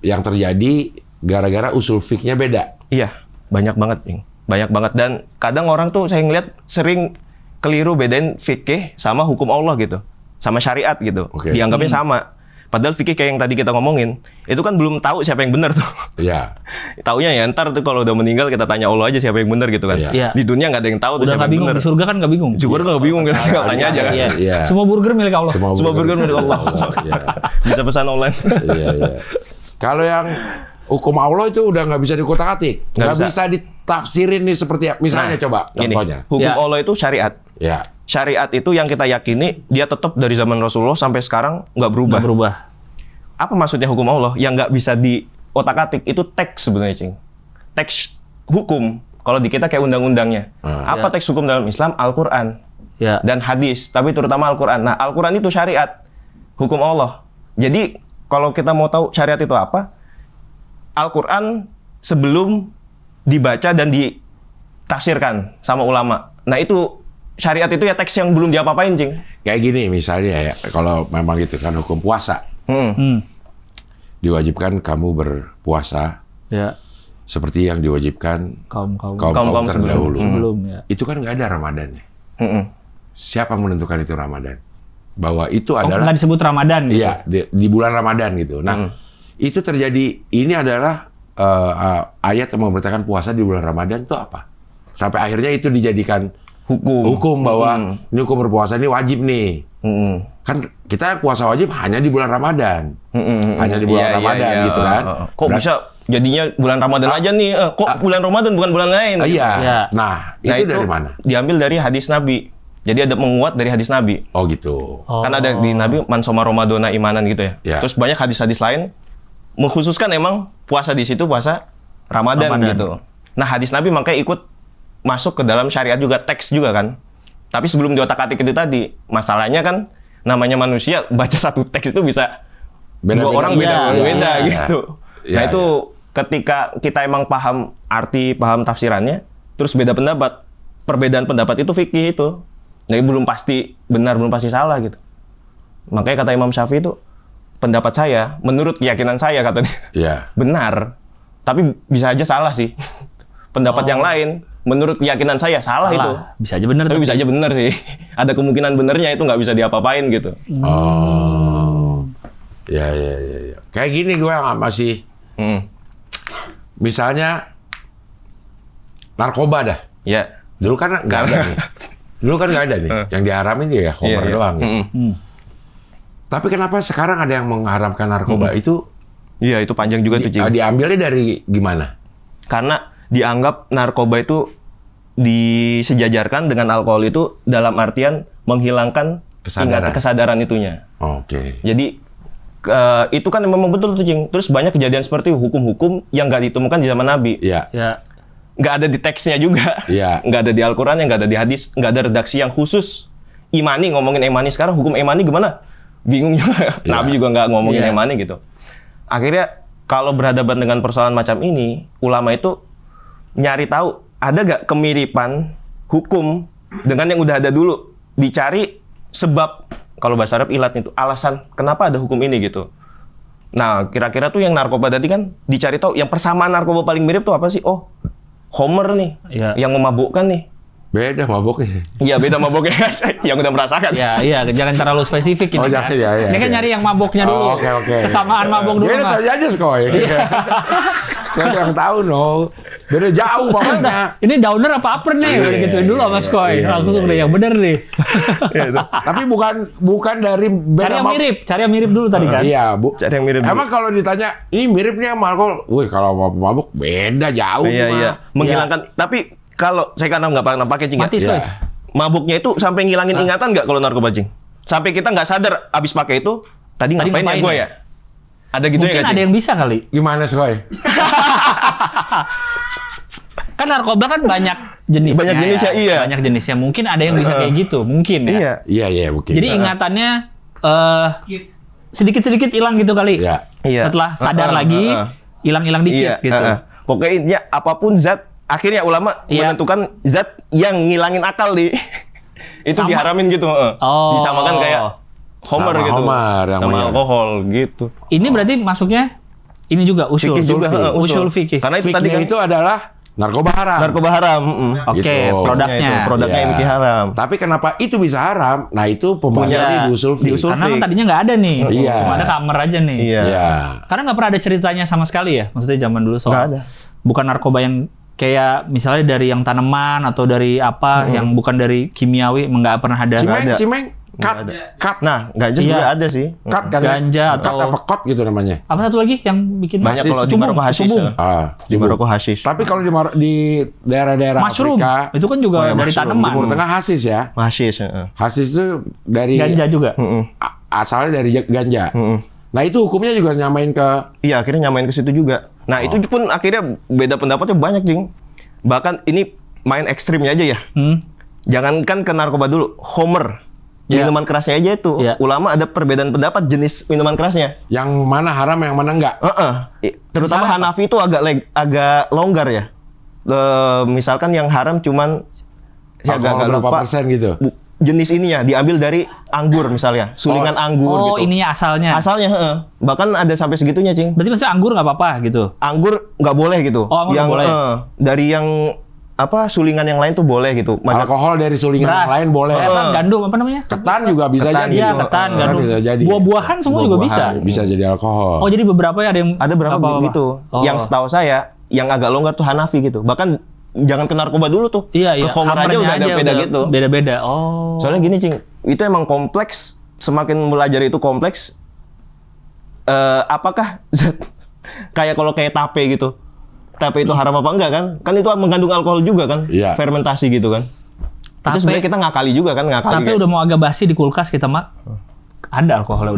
yang terjadi gara-gara usul fiknya beda. Iya, banyak banget, Cing. Banyak banget. Dan kadang orang tuh saya ngeliat sering keliru bedain fikih sama hukum Allah gitu. Sama syariat gitu. Oke. Dianggapnya sama. Padahal fikih kayak yang tadi kita ngomongin, itu kan belum tahu siapa yang benar tuh. Iya. Taunya ya ntar tuh kalau udah meninggal kita tanya Allah aja siapa yang benar gitu kan. Iya. Di dunia nggak ada yang tahu tuh Udah siapa nggak yang bingung, benar. di surga kan nggak bingung. Syukur nggak bingung kan. Tanya aja kan. Iya. Iya. Semua burger milik Allah. Semua burger milik Allah. Iya. Bisa pesan online. Iya, iya. Kalau yang hukum Allah itu udah nggak bisa dikotak-atik, Nggak nggak bisa ditafsirin nih seperti apa. Misalnya coba Gini, contohnya. hukum Ya. Allah itu syariat. Ya. Syariat itu yang kita yakini dia tetap dari zaman Rasulullah sampai sekarang nggak berubah. Nggak berubah. Apa maksudnya hukum Allah yang nggak bisa diotak-atik? Itu teks sebenarnya, Cing. Teks hukum. Kalau di kita kayak undang-undangnya. Apa teks hukum dalam Islam? Al-Quran Ya. dan hadis, tapi terutama Al-Quran. Nah, Al-Quran itu syariat, hukum Allah. Jadi kalau kita mau tahu syariat itu apa, Al-Quran sebelum dibaca dan ditafsirkan sama ulama. Nah itu syariat itu ya teks yang belum diapa-apain, Cing. Kayak gini misalnya ya, kalau memang itu kan hukum puasa, diwajibkan kamu berpuasa Ya. seperti yang diwajibkan Kaum-kaum Kaum-kaum terdahulu. sebelum ya. Itu kan nggak ada Ramadannya. Mm-mm. Siapa yang menentukan itu Ramadan? Bahwa itu Oh, adalah nggak disebut Ramadan gitu. iya di bulan Ramadan gitu. Nah, itu terjadi. Ini adalah ayat yang memberitakan puasa di bulan Ramadan itu apa? Sampai akhirnya itu dijadikan hukum bahwa ini hukum berpuasa ini wajib nih. Kan kita puasa wajib hanya di bulan Ramadan. Hanya di bulan Iya, Ramadan iya. gitu kan. Kok bisa jadinya bulan Ramadan aja nih? Kok bulan Ramadan bukan bulan lain? Iya. Iya. Nah, Nah, itu dari mana? Diambil dari hadis Nabi. Jadi ada menguat dari hadis Nabi. Oh gitu. Kan ada di Nabi man soma Ramadana imanan gitu ya. Ya. Terus banyak hadis-hadis lain mengkhususkan emang puasa di situ puasa Ramadan gitu. Nah, hadis Nabi makanya ikut masuk ke dalam syariat juga, teks juga kan. Tapi sebelum diotak-atik itu tadi, masalahnya kan namanya manusia baca satu teks itu bisa dua orang beda-beda Iya. gitu. Iya, Nah, itu ketika kita emang paham arti, paham tafsirannya, terus beda pendapat, perbedaan pendapat itu fikih itu. Jadi belum pasti benar, belum pasti salah gitu. Makanya kata Imam Syafi'i itu, pendapat saya, menurut keyakinan saya kata dia, Iya. benar. Tapi bisa aja salah sih. Pendapat yang lain, menurut keyakinan saya salah itu. Bisa aja bener. Tapi bisa aja benar sih. Ada kemungkinan benernya itu nggak bisa diapa-apain gitu. Oh. Ya, ya, ya, ya. Kayak gini gue masih Hmm. misalnya narkoba dah. Ya. Dulu kan nggak ada nih. Dulu kan nggak ada nih. Yang diharamin ya homer Iya, iya. doang. Ya. Tapi kenapa sekarang ada yang mengharamkan narkoba? Itu Iya, itu panjang juga tuh, Cing. diambilnya dari gimana? Karena dianggap narkoba itu disejajarkan dengan alkohol itu dalam artian menghilangkan Kesadaran. kesadaran itunya. Oke. Jadi itu kan memang betul tuh, Cing. Terus banyak kejadian seperti hukum-hukum yang nggak ditemukan di zaman Nabi. Iya. Ya. Nggak ada di teksnya juga. Iya. Nggak ada di Al-Quran, nggak ada di hadis, nggak ada redaksi yang khusus. Imani, ngomongin imani sekarang, hukum imani gimana? Bingung juga. Iya. Nabi juga nggak ngomongin Iya. imani gitu. Akhirnya kalau berhadapan dengan persoalan macam ini, ulama itu nyari tahu ada nggak kemiripan hukum dengan yang udah ada dulu. Dicari sebab, kalau bahasa Arab ilat itu, alasan kenapa ada hukum ini gitu. Nah, kira-kira tuh yang narkoba tadi kan dicari tahu yang persamaan narkoba paling mirip tuh apa sih? Oh, Homer nih, Iya. yang memabukkan nih. Beda maboknya. Iya, beda mabuknya yang udah merasakan. Ya, iya, jangan terlalu spesifik ini. Oh, jangan, ya, ya, ini kan ya. nyari yang maboknya dulu. Oh, oke. Kesamaan mabok dulu, Beda Mas. tanya aja Skoy. Kau yang tahu no. Beda jauh banget. Ini downer apa upper nih? Udah gituin dulu sama Skoy. Langsung udah yang bener nih. Tapi bukan dari Cari yang mirip, cari yang mirip dulu tadi kan. Iya, Bu. Cari yang mirip dulu. Emang kalau ditanya, ini mirip nih sama alkohol. Wih, kalau mabuk beda jauh. Iya, mah. iya. Menghilangkan. Tapi kalau saya karena nggak pernah pakai, Cing. Mati, Ya. Skoy. Mabuknya itu sampai ngilangin ingatan nggak kalau narkoba, Cing? Sampai kita nggak sadar abis pakai itu, tadi ngapain ya ngapain gue ya? ya? Ada gitu Mungkin ya, ada yang bisa kali. Gimana Skoy? Kan narkoba kan banyak jenisnya. Banyak jenisnya, iya. Banyak jenisnya. Mungkin ada yang bisa kayak gitu. Mungkin ya. Iya. Iya, mungkin. Jadi ingatannya sedikit-sedikit hilang gitu kali. Iya. Iya. Setelah sadar lagi, hilang-hilang dikit gitu. Pokoknya intinya apapun zat, akhirnya ulama Iya. menentukan zat yang ngilangin akal di itu Sama. diharamin gitu. Oh. Disamakan kayak Homer Sama gitu. Homer yang sama main. alkohol gitu. Ini berarti masuknya ini juga usul. Fikih juga, Usul fikih. Karena itu tadi Fiknya kan itu adalah narkoba haram. narkoba haram. Oke, Gitu. produknya. Produknya Iya. fikih haram. Tapi kenapa itu bisa haram? Nah itu pembahasannya di usul Di fiqh. usul Karena kan fik. tadinya nggak ada nih. Iya. Cuma ada kamar aja nih. Iya. Iya. Karena nggak pernah ada ceritanya sama sekali ya. Maksudnya zaman dulu soal. Nggak ada. Bukan narkoba yang kayak misalnya dari yang tanaman atau dari apa yang bukan dari kimiawi, nggak pernah ada. Cimeng, cut. Nah, ganja Iya. juga ada sih. Cut kan? Ganja Cut atau- apa kot gitu namanya. Apa satu lagi yang bikin Banyak Hasis. kalau di Subung, Maroko hasis. subung. Di Maroko hasis. Tapi kalau di daerah-daerah Mushroom. Afrika, Itu kan juga dari tanaman. Timur Tengah hasis ya. Hasis. Hasis itu dari Ganja juga. asalnya dari ganja. Nah itu hukumnya juga nyamain ke Iya, akhirnya nyamain ke situ juga. Nah, itu pun akhirnya beda pendapatnya banyak, Jing. Bahkan ini main ekstrimnya aja ya. Jangankan ke narkoba dulu, Homer. Iya. Minuman kerasnya aja itu. Iya. Ulama ada perbedaan pendapat jenis minuman kerasnya. yang mana haram, yang mana enggak. Terutama Misalnya Hanafi itu agak longgar ya. Misalkan yang haram cuman saya Alkohol agak berapa lupa. persen gitu. Jenis ininya diambil dari anggur misalnya, sulingan anggur Oh, gitu. ininya asalnya. Asalnya, bahkan ada sampai segitunya, Cing. Berarti maksudnya anggur nggak apa-apa gitu. Anggur nggak boleh gitu. Oh, anggur nggak yang boleh. Dari yang apa sulingan yang lain tuh boleh gitu. Alkohol dari sulingan yang lain boleh. Gandum apa namanya? Ketan juga bisa Ketan, jadi. Iya, ketan, gandum. bisa jadi. Buah-buahan semua juga bisa. Bisa jadi alkohol. Oh, jadi beberapa ya ada yang Ada berapa apa-apa. begitu. Oh. Yang setahu saya yang agak longgar tuh Hanafi gitu. Bahkan jangan ke narkoba dulu tuh. Iya, iya. Ke Homer aja Kamarnya udah ada beda udah gitu. Beda-beda. Oh. Soalnya gini, Cing. Itu emang kompleks. Semakin belajar itu kompleks. Apakah zat kayak kalau kayak tape gitu. Tape itu haram apa enggak kan? Kan itu mengandung alkohol juga kan? Iya. Fermentasi gitu kan? Tape- Itu sebenarnya kita ngakali juga kan? Ngakali Tapi kayak udah mau agak basi di kulkas kita mak. Ada alkoholnya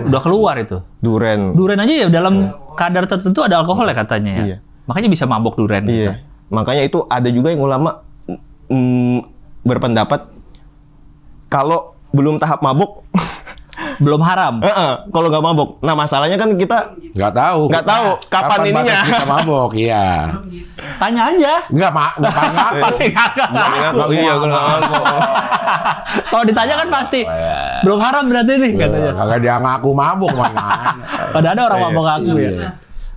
udah keluar itu. duren. Duren aja ya dalam kadar tertentu ada alkohol ya katanya ya. Iya. Makanya bisa mabok duren gitu. Iya. Makanya itu ada juga yang ulama berpendapat kalau belum tahap mabuk, Belum haram. kalau nggak mabuk. Nah masalahnya kan kita Nggak tahu. nggak tahu kapan ininya. batas kita mabok, iya. Tanya aja. Nggak ngaku. Pasti nggak ngaku. Iya, gue nggak ngaku. Kalau ditanya kan pasti belum haram berarti nih katanya. Kagak dia ngaku mabok mana. Padahal ada orang mabok ngaku ya. Iya.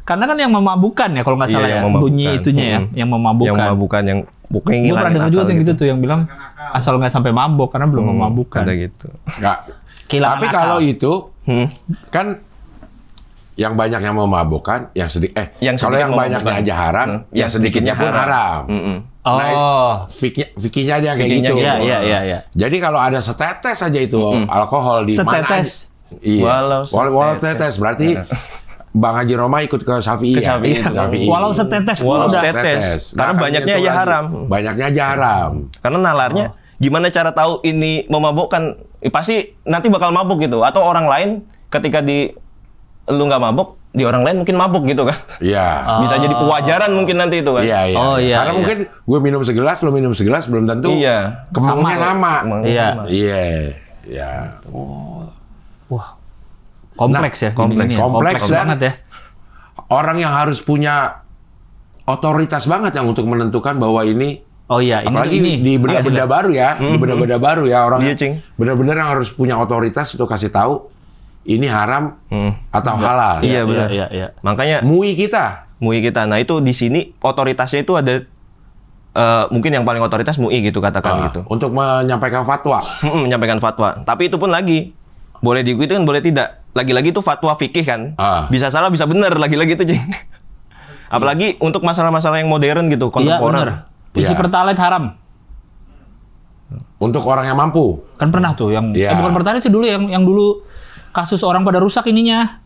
Karena kan yang memabukkan ya kalau nggak Iya, salah yang ya memabukkan. bunyi itunya ya, yang memabukkan. Yang mabukkan, yang bukannya Gue pernah ngilangin dengar juga akal yang gitu tuh yang bilang asal nggak sampai mabok karena belum memabukkan. Ada gitu. Nggak. Kehilangan Tapi akal. kalau itu Hmm. kan yang banyak yang memabukkan, yang sedikit Yang kalau sedikit yang banyaknya memabukkan. aja haram, yang sedikitnya pun haram. Oh, Nah, fikihnya dia kayak Fikihnya gitu. iya iya iya iya. Jadi kalau ada setetes aja itu alkohol di mana aja. Setetes. Iya. Walau Walau setetes berarti Bang Haji Roma ikut ke Syafi'i Ke ya? Syafi'i. Ke Syafi'i. Walau setetes pun Walau udah. setetes. Karena kan banyaknya itu aja lagi. haram. Banyaknya aja haram. Karena nalarnya gimana cara tahu ini memabukkan? Pasti nanti bakal mabuk gitu. Atau orang lain ketika lu nggak mabuk, di orang lain mungkin mabuk gitu kan? Iya. Bisa jadi pewajaran mungkin nanti itu kan? Iya, iya. Oh, iya, Karena iya. mungkin gue minum segelas, lo minum segelas, belum tentu Iya. kemaunya sama. Iya. Iya. Iya. Wah. Kompleks ya. kompleks. ini ya. Kompleks dan- banget ya. Orang yang harus punya otoritas banget yang untuk menentukan bahwa ini Oh iya, ini apalagi ini. di benda-benda baru ya, di benda-benda baru ya orang Iya, Cing. benar-benar yang harus punya otoritas untuk kasih tahu ini haram atau halal. Iya, ya. benar. Iya, iya. Makanya MUI kita. MUI kita. Nah itu di sini otoritasnya itu ada mungkin yang paling otoritas MUI gitu katakan gitu. Untuk menyampaikan fatwa. Menyampaikan fatwa. Tapi itu pun lagi boleh diikuti kan boleh tidak. Lagi-lagi itu fatwa fikih kan. Bisa salah bisa benar lagi-lagi itu, Cing. Apalagi untuk masalah-masalah yang modern gitu, Iya, kontemporer. benar. Isi Iya. pertalite haram. Untuk orang yang mampu. Kan pernah tuh yang Iya. bukan pertalite sih dulu yang dulu kasus orang pada rusak ininya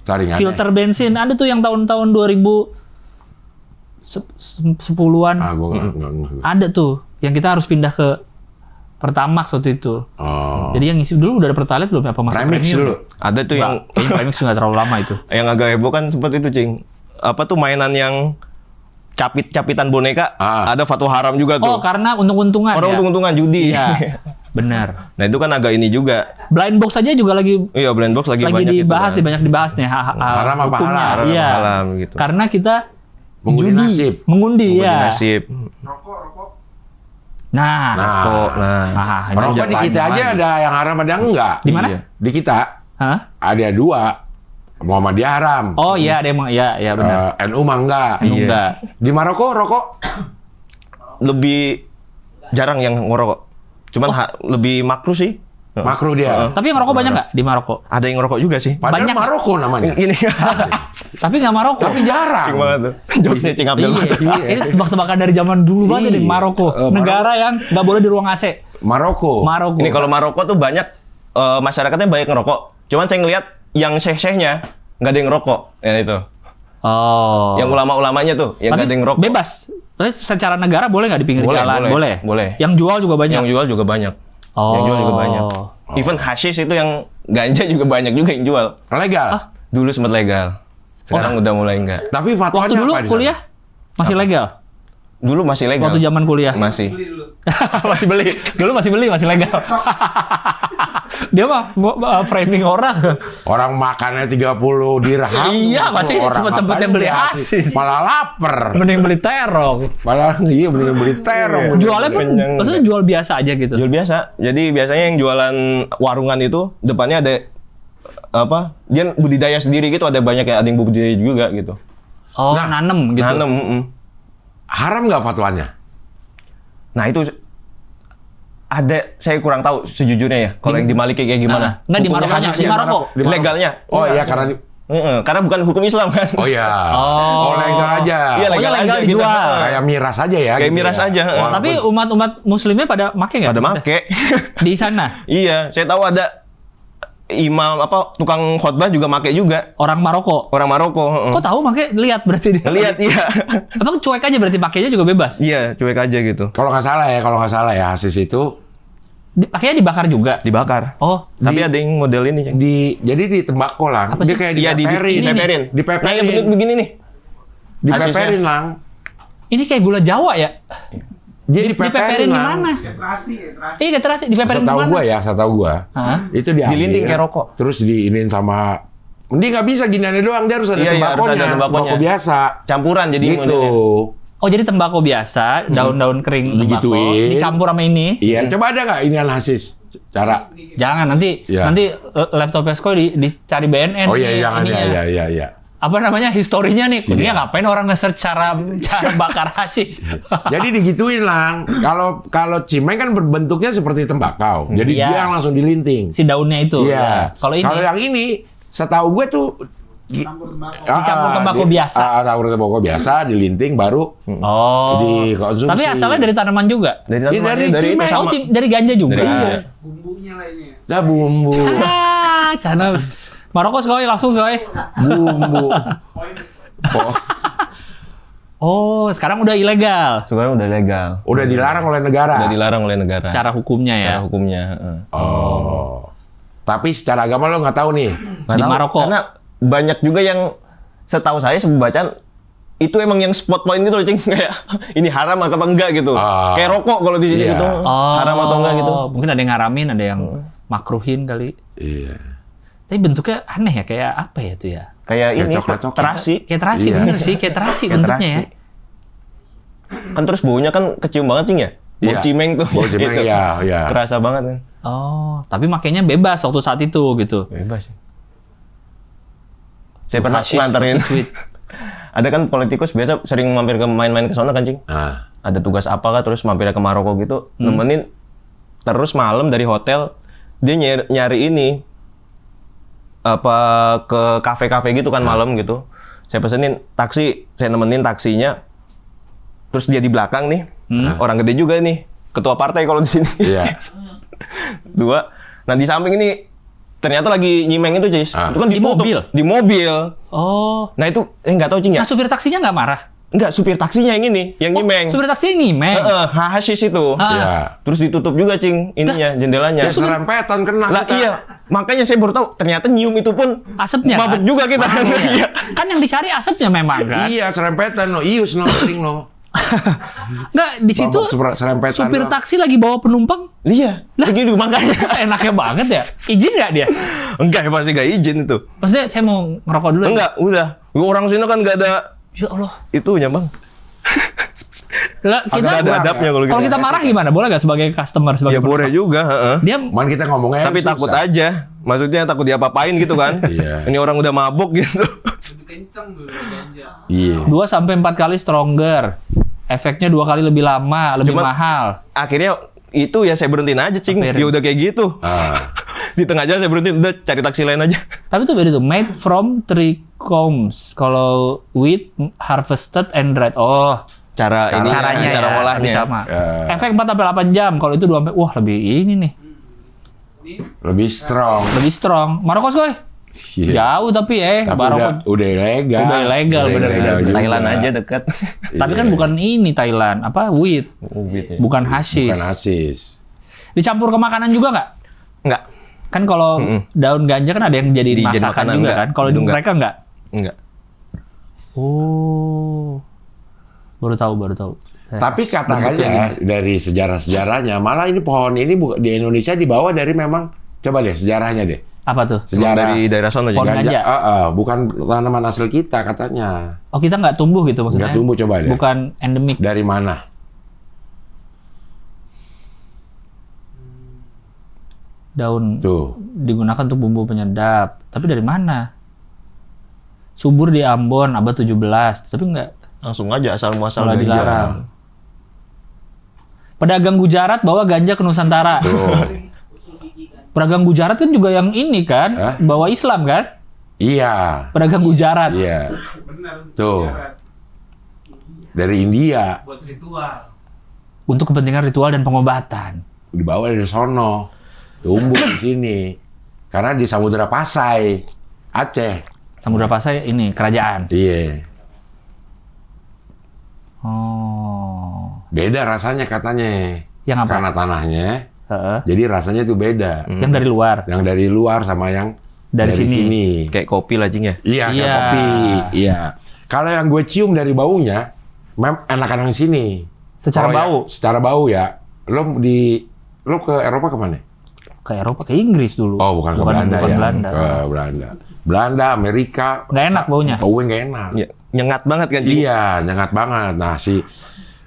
Saringannya. filter bensin. Ada tuh yang tahun-tahun 2010-an. Gue nggak. Ada tuh yang kita harus pindah ke Pertamax waktu itu. Oh. Jadi yang isi dulu udah ada pertalite belum apa masuk Premix premium? dulu. Ada tuh yang Kayaknya Premix nggak terlalu lama itu. yang agak heboh kan sempat itu, Cing. Apa tuh mainan yang capit-capitan boneka, ada fatwa haram juga tuh. Oh, karena untung-untungan Orang ya? untung-untungan judi. Iya. Benar. Nah itu kan agak ini juga. Blind box aja juga lagi Iya blind box lagi banyak dibahas, itu, kan. banyak dibahas nih Haram apa hukumnya. halal? Haram Iya. apa halal, gitu. Karena kita Mengundi judi, nasib. mengundi Mengundi ya. nasib. Rokok. Nah, Kok, nah. ini Rokok di kita aja ada yang haram ada yang enggak. Di mana? Iya. Di kita Hah? ada 2. Muhammadiyah haram. Oh iya, ada emang ya benar. NU mah enggak. Anu iya. enggak. Di Maroko rokok Lebih jarang yang ngerokok. Cuman lebih makruh sih. makruh dia. Tapi yang ngerokok banyak nggak di Maroko? Ada yang ngerokok juga sih. Padahal banyak. Maroko namanya. Ini Tapi nggak Maroko. Tapi jarang. Cing banget tuh. Jokesnya Cing Abdel. Iya. Ini tebak-tebakan dari zaman dulu banget Iya. di Maroko. Negara yang nggak boleh di ruang AC. Maroko. Maroko. Ini kalau Maroko tuh banyak masyarakatnya banyak ngerokok. Cuman saya ngelihat yang syekh-syekhnya nggak ada yang ngerokok. Ya itu. Oh. Yang ulama-ulamanya tuh yang nggak ada yang ngerokok. Bebas. Tapi secara negara boleh nggak di pinggir Boleh, jalan? boleh. Yang jual juga banyak. Yang jual juga banyak. Oh. Yang jual juga banyak. Even hashish itu yang ganja juga banyak juga yang jual. Legal. Dulu sempat legal. Sekarang udah mulai enggak. Tapi fatwanya Waktu dulu apa di sana? kuliah masih legal. Dulu masih legal. Waktu zaman kuliah. Masih. Beli dulu. masih beli. Dulu masih beli, masih legal. Dia mah framing orang. Orang makannya 30 dirham. Iya, masih Orang sempet-sempetnya ngapain beli hasis? hasis. Malah lapar. Mending beli terong. Malah iya mending beli terong. Jualnya pun Kenyang. maksudnya jual biasa aja gitu. Jual biasa. Jadi biasanya yang jualan warungan itu depannya ada apa? Dia budidaya sendiri gitu, ada banyak yang ada yang budidaya juga gitu. Oh, nanem gitu. Nanem, Haram nggak fatwanya? Nah itu ada, saya kurang tahu sejujurnya ya. Kalau yang di Maliki kayak gimana? Nggak, di Hukumnya Marokonya, hashish di ya? Maroko. Di Maroko. Legalnya. Oh Enggak. iya karena Karena bukan hukum Islam kan. oh iya. Oh. legal aja. Iya, Pokoknya legal aja gitu. dijual. Kayak miras aja ya. Kayak gitu miras ya. aja. Walaupun- Tapi umat-umat muslimnya pada make nggak? Pada make. Di sana. Iya, saya tahu ada imam apa tukang khotbah juga make juga. Orang Maroko. Orang Maroko. Kok tahu make? Lihat berarti dia. Lihat iya. Abang cuek aja berarti pakainya juga bebas. Iya, cuek aja gitu. kalau nggak salah ya hasis itu Pakainya dibakar juga. Dibakar. Oh, Tapi ada yang model ini, Ceng. jadi di tembakau lang. Apa Dia sih? kayak Iya, dipeperin. dipeperin. Dipeperin. Nah, yang bentuk begini nih. Dipeperin lang. ini kayak gula Jawa ya? Dia Dipeperin dipeperin di lang. mana? Kayak terasi. Iya, kayak terasi. Dipeperin di Setahu mana? gua ya, setahu gua. Hah? Itu diambil. Dilinting kayak rokok. Terus diinin sama dia nggak bisa giniannya doang, dia harus ada Iya, iya, harus tembakonya. ada tembakonya. Tembakau biasa. Campuran jadi Gitu. modelnya. Oh, jadi tembakau biasa, daun-daun kering tembakau, Digituin. dicampur sama ini. Iya, coba ada nggak inian hasis? Cara. Jangan nanti Iya. laptop Esko dicari BNN. Oh iya, nih, jangan ininya. iya. Apa namanya historinya nih? Iya. Dia ngapain orang nge-search cara bakar hasis? Jadi digituin lang. Kalau cimeng kan berbentuknya seperti tembakau. Jadi Iya. dia langsung dilinting. Si daunnya itu. Iya. Ya. Kalau ini yang ini setahu gue tuh Campur tembakau. Dicampur tembakau biasa. Campur tembakau biasa, dilinting baru oh. dikonsumsi. Tapi asalnya dari tanaman juga. Dari Iya, tanaman, dari dari itu cimeng. sama. Dari ganja juga. Dari ganja. Iya. Bumbunya lah ini. Dah bumbu. Channel Maroko sekali langsung sekali. Bumbu. Oh, sekarang udah ilegal Sekarang udah legal. Udah dilarang oleh negara. Udah dilarang oleh negara. secara hukumnya ya. Secara hukumnya. Oh. Tapi secara agama lo nggak tahu nih. Nggak Di tahu, Maroko. Karena banyak juga yang setahu saya sebacaan itu emang yang spot point gitu loh, Cing. Kayak ini haram apa enggak gitu. Ah. Kayak rokok kalau di sini Iya. gitu. Haram atau enggak gitu. Mungkin ada yang ngaramin, ada yang makruhin kali. Iya. Tapi bentuknya aneh ya, kayak apa ya itu ya? Kayak ini coklat-coklat. terasi. Kayak terasi, Iya. bener sih, kayak terasi Kayak bentuknya ya. terasi. Kan terus baunya kan kecium banget, Cing ya. Bau Iya. cimeng tuh. Bau cimeng, Gitu. iya, iya. Kerasa banget kan. Oh, tapi makainya bebas waktu saat itu gitu. Bebas sih. Saya pernah Hashish, nganterin. sweet. Ada kan politikus biasa sering mampir ke main-main ke sana kan, Cing. Nah, Ada tugas apa kah terus mampir ke Maroko gitu, nemenin terus malam dari hotel dia nyari ini apa ke kafe-kafe gitu kan malam gitu. Saya pesenin taksi, saya nemenin taksinya. Terus dia di belakang nih. Orang gede juga nih, ketua partai kalau di sini. iya. Dua. Nah, di samping ini ternyata lagi nyimeng itu, Cis. Ah. Itu kan Di ditutup. mobil? Di mobil. Oh. Nah, itu nggak tahu, Cing ya. Nah, supir taksinya nggak marah? Enggak, supir taksinya yang ini, yang nyimeng. Supir taksinya nyimeng. Hashish itu. Ah. Iya. Terus ditutup juga, Cing, ininya, jendelanya. Ya serempetan kena Lah kita. iya, makanya saya baru tahu ternyata nyium itu pun Asapnya mabuk kan? juga kita. Iya. Kan yang dicari asapnya memang kan? Iya, serempetan no. Ius no, kering no. Nggak, di situ serempetan supir doang. taksi lagi bawa penumpang. Iya, begitu makanya. Kok enaknya banget ya? Izin nggak dia? Enggak, pasti nggak izin itu. Maksudnya saya mau ngerokok dulu. Enggak, udah. Orang sini kan nggak ada Ya Allah. itunya, Bang. Lah, kita Nggak ada adabnya kalau gitu. kalau kita marah gimana? Boleh nggak sebagai customer, sebagai Ya boleh penumpang? juga, heeh. Dia Man kita ngomongnya Tapi takut aja. Maksudnya takut diapa-apain gitu kan. Iya. Ini orang udah mabuk gitu. Lebih kenceng dulu ganja. Iya. 2 sampai 4 kali stronger. Efeknya 2 kali lebih lama, lebih Cuman- mahal. Akhirnya itu ya saya berhentiin aja, Cing. Appearance. Ya udah kayak gitu. Ah. Di tengah jalan saya berhentiin, udah cari taksi lain aja. Tapi itu beda tuh, made from trichomes. Kalau wheat harvested and dried. Oh, Cara ini caranya cara ya, ngolahnya. lebih sama. Ya. Efek 4 sampai 8 jam. Kalau itu 2 sampai wah lebih ini nih, Ini Lebih strong. lebih strong. Maroko coy. Iya. Jauh tapi Tapi udah ilegal. Udah ilegal, bener. juga. Thailand aja dekat. Tapi kan Iya. bukan ini Thailand, apa wheat, ya. bukan hasis. Bukan asis. Dicampur ke makanan juga nggak? Enggak. Kan kalau daun ganja kan ada yang jadiin Dijadiin masakan makanan, juga enggak. kan? Kalau Itu enggak. mereka nggak? Enggak. Oh, baru tahu. Tapi katanya dari sejarah-sejarahnya, malah ini pohon ini di Indonesia dibawa dari memang, coba deh sejarahnya deh. Apa tuh? Sejarah Dari daerah sono Pohon juga. ganja. bukan tanaman asal kita katanya. Oh kita nggak tumbuh gitu maksudnya? Nggak tumbuh, coba deh. Bukan endemik. Dari mana? Daun Tuh. digunakan untuk bumbu penyedap. Tapi dari mana? Subur di Ambon abad 17, tapi nggak Langsung aja asal muasal malah ganja. dilarang. Pedagang Gujarat bawa ganja ke Nusantara. Tuh. Pedagang Gujarat kan juga yang ini kan, Hah? bawa Islam kan? Iya. Pedagang Gujarat. Iya. benar. Tuh. Jarak. Dari India. Buat ritual. Untuk kepentingan ritual dan pengobatan. Dibawa dari sono. Tumbuh di sini. Karena di Samudra Pasai, Aceh. Samudra Pasai ini kerajaan. Iya. Oh. Beda rasanya katanya. Yang apa? Karena tanahnya. Heeh. Jadi rasanya itu beda. Yang dari luar. Yang dari luar sama yang Dari sini. sini. Kayak kopi lah, Cing ya. Iya, kayak Iya. kopi. Iya. Kalau yang gue cium dari baunya, enakan yang sini. Secara Kalau bau. Secara bau ya. Lo ke Eropa kemana? Ke Eropa, ke Inggris dulu. Oh, bukan ke Belanda bukan ya. Belanda. Ke Belanda. Belanda, Amerika. Nggak enak baunya. Baunya nggak enak. Ya, nyengat banget kan, Cing? Iya, nyengat banget. Nah, si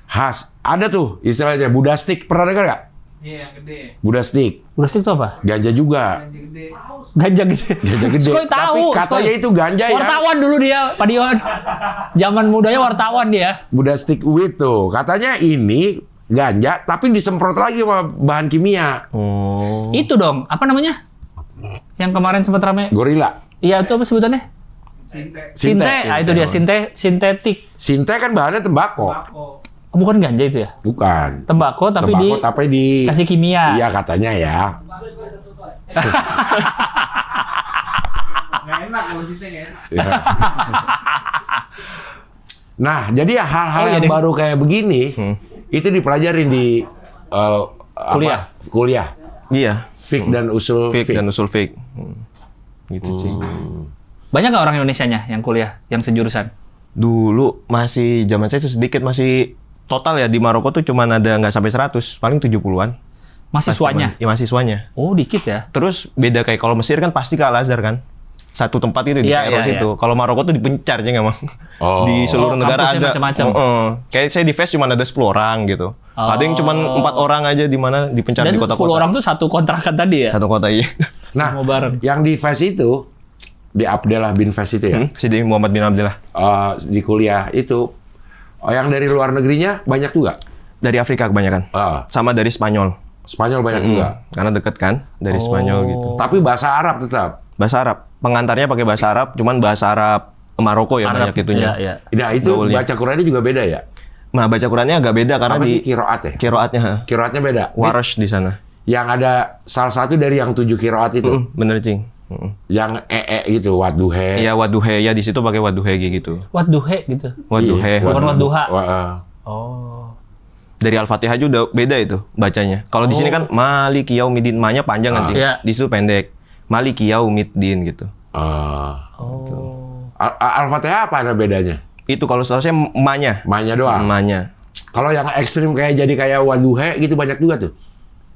khas. Ada tuh istilahnya Buddha stick. Pernah dengar nggak? Iya, yang gede. Buddha stick. Udah itu apa? Ganja juga. Ganja gede. Ganja gede. Ganja gede. Skoy tahu. Tapi katanya Skoy. itu ganja ya. Wartawan dulu dia, Pak Dion. Zaman mudanya wartawan dia. Buddha stick weed tuh. Katanya ini ganja, tapi disemprot lagi sama bahan kimia. Oh. Itu dong, apa namanya? Yang kemarin sempat rame. Gorila. Iya, itu apa sebutannya? Sinte. Sinte. Ah, itu dia sintetik. Sinte kan bahannya tembakau. Bako. Oh, bukan ganja itu ya? Bukan. Tembakau tapi Tembakau tapi di kasih kimia. Iya katanya ya. Nggak enak kalau sinte nggak enak. Iya. Nah, jadi ya hal-hal Oh, yang jadi- baru kayak begini itu dipelajarin di Kuliah. Kuliah. Iya. Fik dan usul Fake fik. dan usul fake. Gitu, Cing. Banyak nggak orang Indonesianya yang kuliah, yang sejurusan? Dulu masih zaman saya itu sedikit, masih total ya di Maroko tuh cuman ada nggak sampai 100, paling 70-an. Mahasiswanya? Ya mahasiswanya. Oh, dikit ya. Terus beda kayak kalau Mesir kan pasti ke Al-Azhar kan. Satu tempat itu di Iya, Kairo iya, situ. Kalau Maroko tuh dipencar aja emang. Oh. Di seluruh Oh, negara kampusnya ada. macam-macam. Kayak saya di FES cuma ada 10 orang gitu. Ada yang cuma 4 orang aja di mana dipencar Dan di 10 kota-kota. orang tuh satu kontrakan tadi ya? Satu kota iya. Nah, Semua bareng. yang di FES itu di Abdullah bin FES itu ya. Sidi Muhammad bin Abdullah. Di kuliah itu yang dari luar negerinya banyak juga. Dari Afrika kebanyakan. Sama dari Spanyol. Spanyol banyak juga. Karena deket kan dari Spanyol gitu. Tapi bahasa Arab tetap. Bahasa Arab. Pengantarnya pakai bahasa Arab, cuman bahasa Arab Maroko ya Arab, banyak itunya. iya, iya. Nah, itu Gaulnya. baca Qurannya juga beda ya? Nah, baca Qurannya agak beda karena Apa di sih kiroat ya? kiroatnya. Kiroatnya beda. Warash di sana. Yang ada salah satu dari yang 7 kiroat itu. Bener, Cing. Yang gitu, waduhe. Iya, waduhe ya di situ pakai waduhe gitu. Waduhe gitu. Waduhe. Bukan wadduha. Oh. Dari Al-Fatihah aja udah beda itu bacanya. Kalau di sini kan Maliki Yaumiddin, ma-nya panjang kan, Cing. Iya. Di situ pendek. Maliki Yaumiddin gitu. Oh. Al-Fatihah apa ada bedanya? Itu kalau setahu saya ma-nya. Ma-nya doang. Ma-nya. Kalau yang ekstrim kayak jadi kayak Waduhe gitu banyak juga tuh.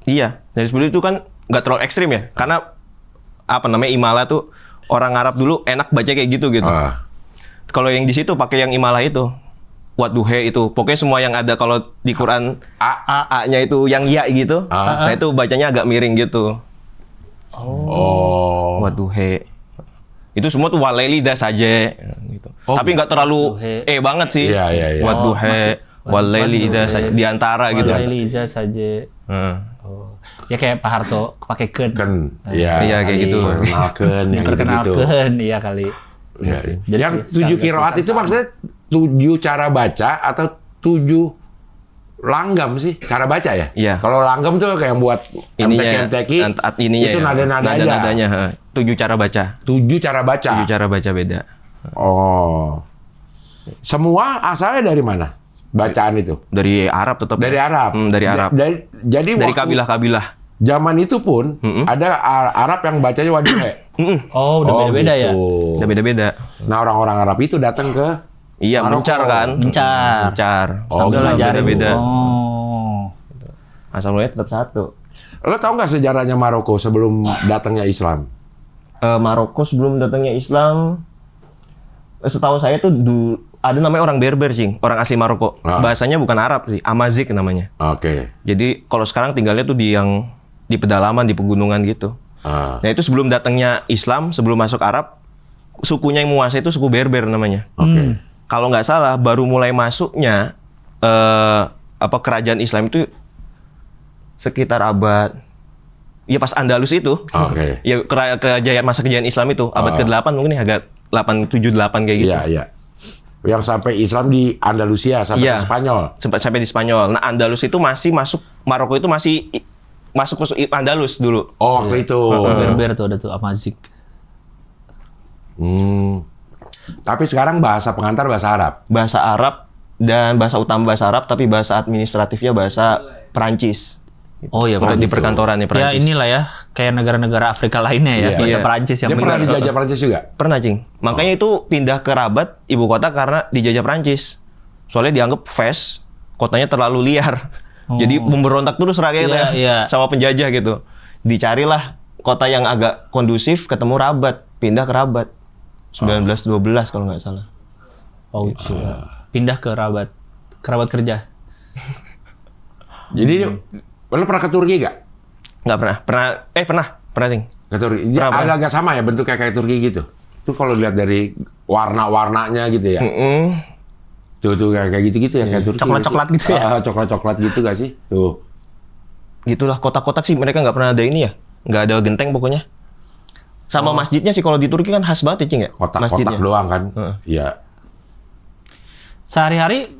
Iya, dari sebelum itu kan nggak terlalu ekstrim ya, karena apa namanya Imala tuh orang Arab dulu enak baca kayak gitu. Ah. Kalau yang di situ pakai yang Imala itu, Wadduha itu, pokoknya semua yang ada kalau di Quran A-nya itu yang ya gitu, nah itu bacanya agak miring gitu. Oh. Wadduha. Itu semua tuh walaili saja gitu. Oh, tapi nggak terlalu banget sih. Iya. Wadduha, walaili saja di antara gitu. Liza saja. Oh. Ya kayak Pak Harto pakai ken. Kan, iya. Iya, kayak gitu. Perkenalkan, yang gitu-gitu. Perkenalkan, iya kali. Iya. Jadi Yang secara 7 kiroat itu maksudnya 7 cara baca atau 7 langgam sih cara baca ya? Iya. Kalau langgam tuh kayak buat Ininya, MTK, ininya itu ya. nada-nada aja. Nada-nadanya, 7 cara baca. 7 cara baca. 7 cara baca beda. Oh. Semua asalnya dari mana? Bacaan itu? Dari Arab tetap. Dari Arab. Dari Arab. Jadi Dari waktu kabilah-kabilah. zaman itu pun ada Arab yang bacanya Waduhe. Oh, udah beda-beda ya. gitu. Udah beda-beda. Nah, orang-orang Arab itu datang ke Iya, Maroko. mencar kan? Mencar. Mencar. Oh, Sambil gitu. belajarin beda. Oh. Asal mulanya tetap satu. Lo tau nggak sejarahnya Maroko sebelum datangnya Islam? Maroko sebelum datangnya Islam, setahu saya tuh ada namanya orang Berber sih, orang asli Maroko. Bahasanya bukan Arab sih, Amazigh namanya. Oke. Jadi kalau sekarang tinggalnya tuh di pedalaman, di pegunungan gitu. Ah. Nah itu sebelum datangnya Islam, sebelum masuk Arab, sukunya yang menguasai itu suku Berber namanya. Oke. Kalau nggak salah, baru mulai masuknya kerajaan Islam itu sekitar abad, ya pas Andalus itu. Oke. Ya kerajaan masa kejayaan Islam itu abad ke-8 mungkin ya, agak 878 kayak gitu. Iya, iya. Yang sampai Islam di Andalusia sampai Iya. ke Spanyol. Sempat sampai di Spanyol. Nah, Andalus itu masih masuk, Maroko itu masih masuk ke Andalus dulu. Oh, waktu itu. Berber tuh ada tuh Amazigh. Tapi sekarang bahasa pengantar bahasa Arab. Bahasa Arab dan bahasa utama bahasa Arab, tapi bahasa administratifnya bahasa Perancis. Oh iya, Untuk di Perancis. perkantoran ya Ya Perancis. inilah ya, kayak negara-negara Afrika lainnya ya, Iya. bahasa Iya. Perancis yang Dia pernah benar. dijajah Prancis juga? Pernah, Cing. Makanya itu pindah ke Rabat, ibu kota, karena dijajah Perancis. Soalnya dianggap Fes, kotanya terlalu liar. Jadi memberontak terus rakyatnya Iya. sama penjajah gitu. Dicarilah kota yang agak kondusif, ketemu Rabat, pindah ke Rabat. 1912 kalau nggak salah. Oh, iya. Pindah ke Rabat. Kerabat kerja. Jadi lo pernah ke Turki gak? Nggak pernah. Pernah, Cing. Ke Turki. Dia Pernah. agak-agak sama ya bentuknya kayak Turki gitu. Itu kalau lihat dari warna-warnanya gitu ya. Tuh kayak gitu-gitu ya kayak Turki. Coklat-coklat gitu ya? Coklat-coklat gitu gak sih? Tuh. Gitulah, kotak-kotak sih mereka nggak pernah ada ini ya. Nggak ada genteng pokoknya. Sama masjidnya sih kalau di Turki kan khas banget ya, Cing ya? Kotak-kotak doang kan. Heeh. Iya. Sehari-hari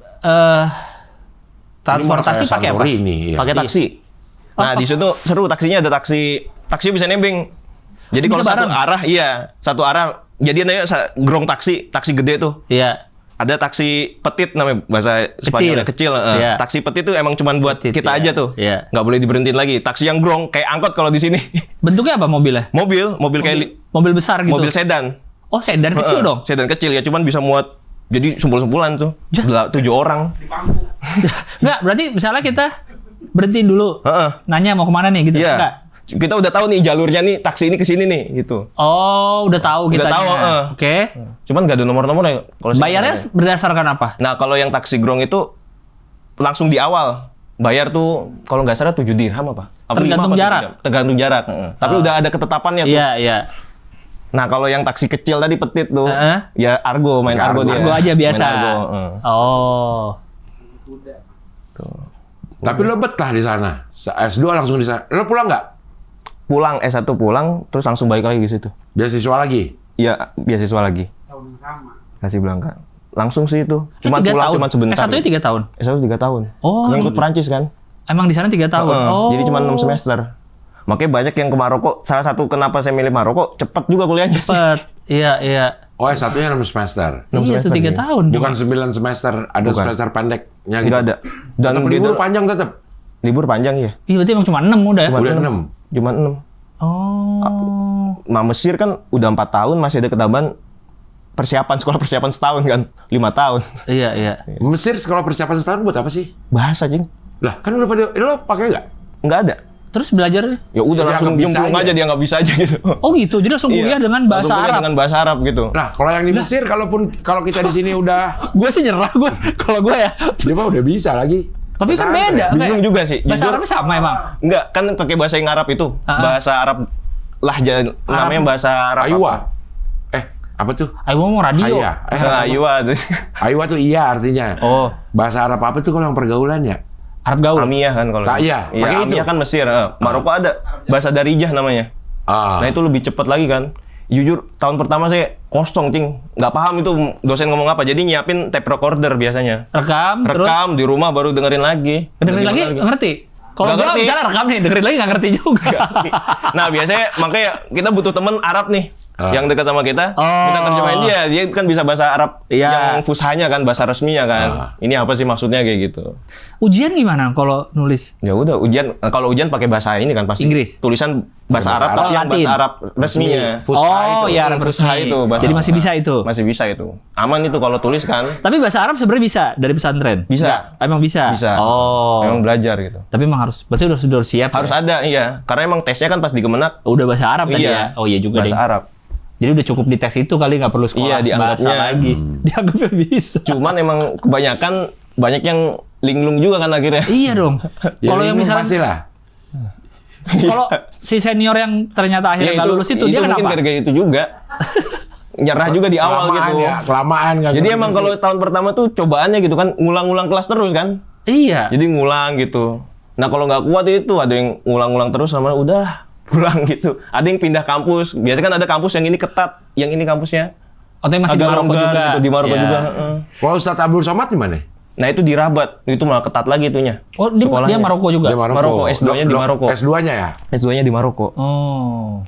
transportasi pakai apa? Ini, iya. Pakai taksi. Nah, di situ seru, taksinya ada taksi bisa nebeng. Jadi Bisa kalau satu bareng? arah, satu arah. Jadi ada gerong taksi gede tuh. Iya. Ada taksi petit namanya bahasa Kecil. Spanyolnya, kecil. Iya. Taksi petit tuh emang cuman buat Petit, kita iya. aja tuh. Iya. Nggak boleh diberhentiin lagi. Taksi yang grong kayak angkot kalau di sini. Bentuknya apa mobilnya? mobil kayak Mobil besar gitu. mobil sedan. Oh, sedan kecil Heeh, dong. Sedan kecil ya, cuman bisa muat. Jadi sumpul-sumpulan tuh. 7 orang. Di pangku. Enggak, berarti misalnya kita berhentiin dulu. Heeh. Nanya mau kemana nih gitu. Iya. Enggak. Kita udah tahu nih jalurnya nih, taksi ini ke sini nih gitu. Oh, udah tahu Udah kita. tahu, Oke. Cuman nggak ada nomor-nomornya. Kalau Bayarnya sebenarnya. berdasarkan apa? Nah, kalau yang taksi grong itu langsung di awal. Bayar tuh kalau nggak salah 7 dirham apa? Tergantung 5 apa jarak. 7 dirham? Tergantung jarak. Tapi udah ada ketetapannya tuh. Iya, iya. Nah, kalau yang taksi kecil tadi petit tuh, Heeh. ya argo, main Pakai argo argo. dia. Argo aja biasa. Main argo, Oh. Tapi lo betah di sana. S2 langsung di sana. Lo pulang nggak? Pulang, S1 pulang, terus langsung balik lagi ke situ. Beasiswa lagi? Iya, beasiswa lagi. Tahun yang sama. Kasih Blanka. Langsung sih itu. Cuma 3 pulang tahun. cuma sebentar. S1-nya 3 tahun. S1 3 tahun. Oh, Ngikut Perancis kan? Emang di sana 3 tahun. Heeh, Oh. Jadi cuma 6 semester. Makanya banyak yang ke Maroko. Salah satu kenapa saya milih Maroko, cepat juga kuliahnya sih. Cepet. Iya, iya. Oh, S1-nya 6 semester. Enam Iya, itu semester 3 dia. tahun. Bukan 9 semester. Ada Bukan. semester pendeknya gitu. Nggak ada. Dan Tetap beda- libur panjang tetap. libur panjang ya. Iya, berarti emang cuma 6 udah. Udah 6. Cuma 6. Oh. Mesir kan udah 4 tahun masih ada ketambahan sekolah persiapan setahun kan, 5 tahun. Iya, iya. Mesir sekolah persiapan setahun buat apa sih? Bahasa Cing, Lah, kan udah pada lo pakai nggak? nggak ada. Terus belajar? Ya udah Dia langsung nggak bisa nyemplung aja. aja dia nggak bisa aja gitu. Oh gitu, jadi langsung kuliah Iya. dengan bahasa Langsung kuliah Arab. dengan bahasa Arab gitu. Nah, kalau yang di Mesir, kalau kita di sini udah, Gue sih nyerah gue, kalau gue ya. dia mah udah bisa lagi. Tapi kan Pesantren. beda. Bingung juga sih. Bahasa Jujur, Arabnya sama emang. enggak, kan pakai bahasa yang Arab itu. Bahasa Arab lahja namanya bahasa Arab. Aywa. Apa tuh? Ayo ngomong radio. Ayah. Nah, Aywa. Aywa tuh iya artinya. Oh, Bahasa Arab apa tuh kalau yang pergaulannya? Arab gaul. Amiyah kan kalau. Nah, iya, pakai itu. Amiyah kan Mesir. Maroko ada bahasa Darijah namanya. Nah, itu lebih cepat lagi kan. Jujur, tahun pertama saya kosong, Cing. Nggak paham itu dosen ngomong apa. Jadi nyiapin tape recorder biasanya. Rekam, terus Rekam di rumah baru dengerin lagi. dengerin lagi ngerti. Kalau Nggak gue ngerti. misalnya rekam nih, dengerin lagi nggak ngerti juga. Nah, biasanya makanya kita butuh temen Arab nih. Yang dekat sama kita, Oh. kita terjemahin dia kan bisa bahasa Arab Iya. yang fushanya kan, bahasa resminya kan. Ini apa sih maksudnya kayak gitu. Ujian gimana kalau nulis? Ya udah ujian, kalau ujian pakai bahasa ini kan pasti. Inggris? Tulisan bahasa Bahasa Arab Arab. tapi yang Latin. bahasa Arab resminya. Fusha Oh itu. iya, Arab Fusha resmi. itu, bahasa Jadi masih Arab. bisa itu. Masih bisa itu. Aman itu kalau tulis kan. Tapi bahasa Arab sebenarnya bisa dari pesantren. Bisa. Nggak? Emang bisa. Bisa. Oh. Memang belajar gitu. Tapi emang harus, berarti udah siap. Harus ya? ada iya, karena emang tesnya kan pas di Kemenak Udah bahasa Arab tadi ya. Oh iya juga bahasa deh. Arab. Jadi udah cukup di tes itu kali, nggak perlu sekolah Iya, dianggapnya. bahasa lagi. Dianggapnya bisa. Cuman emang kebanyakan banyak yang linglung juga kan akhirnya. Iya dong. Ya, Kalau yang ini misalnya pastilah. kalau si senior yang ternyata akhirnya Ya, nggak lulus itu dia mungkin kenapa? gara-gara itu juga. Nyerah juga di awal Kelamaan gitu. ya, kelamaan kan. Jadi emang kalau tahun pertama tuh cobaannya gitu kan, ngulang-ngulang kelas terus kan. Iya. Jadi ngulang gitu. Nah kalau nggak kuat itu ada yang ngulang-ngulang terus sama udah pulang gitu. Ada yang pindah kampus. Biasanya kan ada kampus yang ini ketat, yang ini kampusnya Atau yang masih di agak Maroko longgar juga. gitu, di Maroko Iya. juga. heeh. Kalau Ustadz Abdul Somad di mana? Nah itu di Rabat, itu malah ketat lagi itunya. Oh, dia Maroko juga. Di Maroko. Maroko, S2-nya di Maroko. S2-nya ya? S2-nya di Maroko. Oh.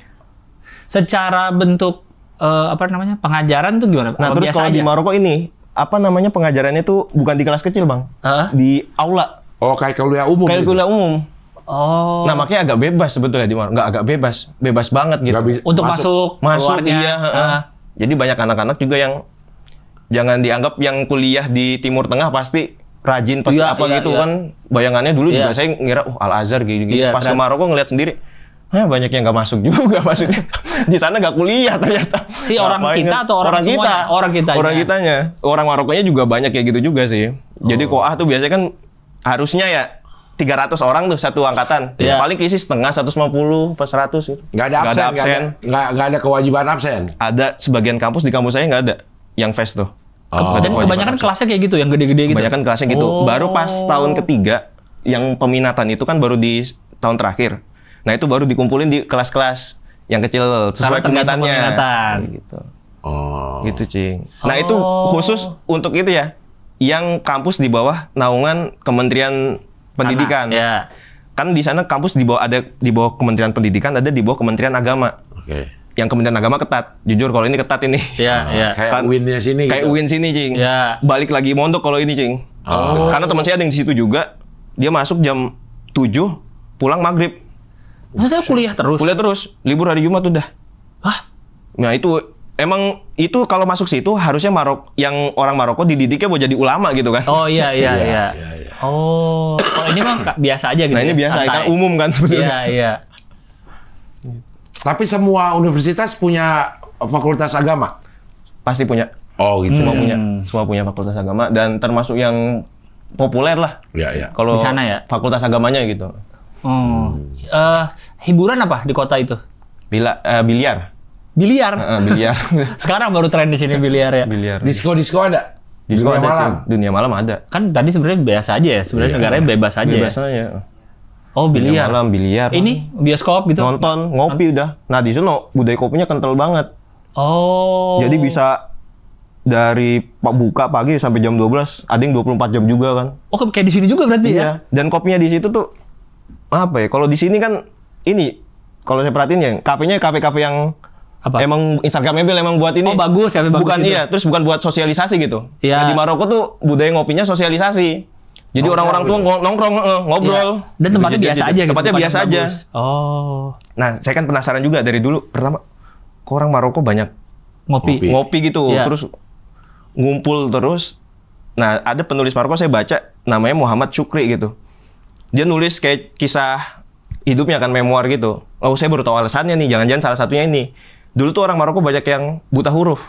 Secara bentuk apa namanya? Pengajaran tuh gimana? Nah Apa terus biasa kalau aja? di Maroko ini, apa namanya pengajarannya tuh bukan di kelas kecil bang, Hah? di aula, Oh, kayak kuliah umum. kayak gitu. kuliah umum. Oh. Nah makanya agak bebas sebetulnya di Maroko, nggak agak bebas, bebas banget gitu. Nggak bisa- Untuk masuk, Masuk keluarnya. iya. heeh. Jadi banyak anak-anak juga yang jangan dianggap yang kuliah di Timur Tengah pasti rajin pasti Iya, apa iya, gitu iya. kan. Bayangannya dulu Iya. juga saya ngira Al Azhar gitu. Iya, Pas ke ternyata- Maroko ngeliat sendiri, banyak yang nggak masuk juga maksudnya. Di sana nggak kuliah ternyata. Si orang Ngapain kita kan? atau orang kita? semuanya? Orang kitanya. Orang kitanya. Orang Marokonya juga banyak kayak gitu juga sih. Jadi koah tuh biasanya kan harusnya ya 300 orang tuh satu angkatan. Iya. Paling keisi setengah, 150, pas 100 gitu. Nggak ada absen, nggak ada kewajiban absen. Ada sebagian kampus di kampus saya nggak ada yang fest tuh. Nggak ada Dan kewajiban kebanyakan absen. kelasnya kayak gitu, yang gede-gede gitu. Kebanyakan kelasnya gitu. Oh. Baru pas tahun ketiga yang peminatan itu kan baru di tahun terakhir. Nah itu baru dikumpulin di kelas-kelas yang kecil sesuai Karena tergantung peminatannya. peminatan. Gitu. Oh. Gitu, Cing. Nah, itu Oh. khusus untuk itu ya. Yang kampus di bawah naungan Kementerian Pendidikan. Ya. Kan di sana kampus di bawah ada di bawah Kementerian Pendidikan, ada di bawah Kementerian Agama. Oke. Yang Kementerian Agama ketat. Jujur kalau ini ketat ini. Iya, iya. Kayak Kan- UIN-nya sini Kayak gitu. UIN sini, Cing. Ya. Balik lagi mondok kalau ini, Cing. Oh. Karena teman saya ada yang di situ juga. Dia masuk jam 7, pulang maghrib. Maksudnya kuliah terus? Kuliah terus, libur hari Jumat udah. Hah? Nah itu emang itu kalau masuk situ harusnya yang orang Maroko dididiknya mau jadi ulama gitu kan. Oh iya, iya, Iya, iya. iya, iya. Oh, kalau ini mah biasa aja gitu. Nah ini ya, biasa santai. kan umum kan sebetulnya. Iya, iya. Tapi semua universitas punya fakultas agama. Pasti punya, Oh gitu. semua punya fakultas agama dan termasuk yang populer lah. Ya, ya. Kalau Di sana ya? fakultas agamanya gitu. Oh. Hiburan apa di kota itu? Biliar. Biliar. Biliar. Sekarang baru tren di sini biliar ya. Biliar. Disko ada. Disko Dunia ada, malam. Cing. Dunia malam ada. Kan tadi sebenarnya biasa aja ya. Sebenarnya Iya. negaranya bebas aja Bebas ya. aja. Oh, Dunia biliar. malam, biliar. Ini bioskop gitu. Nonton, ngopi udah. Nah di sana budaya kopinya kental banget. Oh. Jadi bisa dari buka pagi sampai jam 12, ada yang 24 jam juga kan. Oh, kayak di sini juga berarti ya? Iya. Dan kopinya di situ tuh apa ya? Kalau di sini kan ini kalau saya perhatiin ya, kafenya kafe-kafe yang Apa? emang Instagramable emang buat ini. Oh, bagus, kafe bagus Bukan gitu. iya, terus bukan buat sosialisasi gitu. Iya. Nah, di Maroko tuh budaya ngopinya sosialisasi. Jadi orang-orang tua nongkrong ngobrol. Iya. Dan tempatnya Gitu, biasa gitu. aja gitu. Tempatnya bukan biasa yang aja. bagus. Oh. Nah, saya kan penasaran juga dari dulu. Pertama, kok orang Maroko banyak Ngopi. ngopi gitu, Iya. terus ngumpul terus. Nah, ada penulis Maroko saya baca namanya Muhammad Syukri gitu. Dia nulis kayak kisah hidupnya kan, memoir gitu. Oh, saya baru tahu alasannya nih, jangan-jangan salah satunya ini. Dulu tuh orang Maroko banyak yang buta huruf.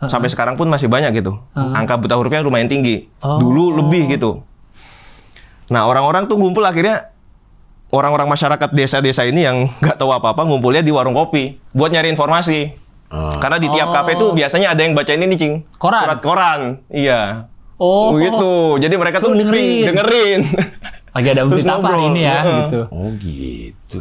Sampai sekarang pun masih banyak gitu. Angka buta hurufnya lumayan tinggi. Oh. Dulu lebih gitu. Nah, orang-orang tuh ngumpul akhirnya, orang-orang masyarakat desa-desa ini yang nggak tahu apa-apa ngumpulnya di warung kopi buat nyari informasi. Karena di tiap kafe tuh biasanya ada yang bacain ini, Cing. Koran? Surat koran. Iya. Oh, Gitu. Jadi mereka tuh Suruh dengerin. lagi ada Terus berita apa hari ngobrol. ini ya, Heeh. gitu. Oh gitu.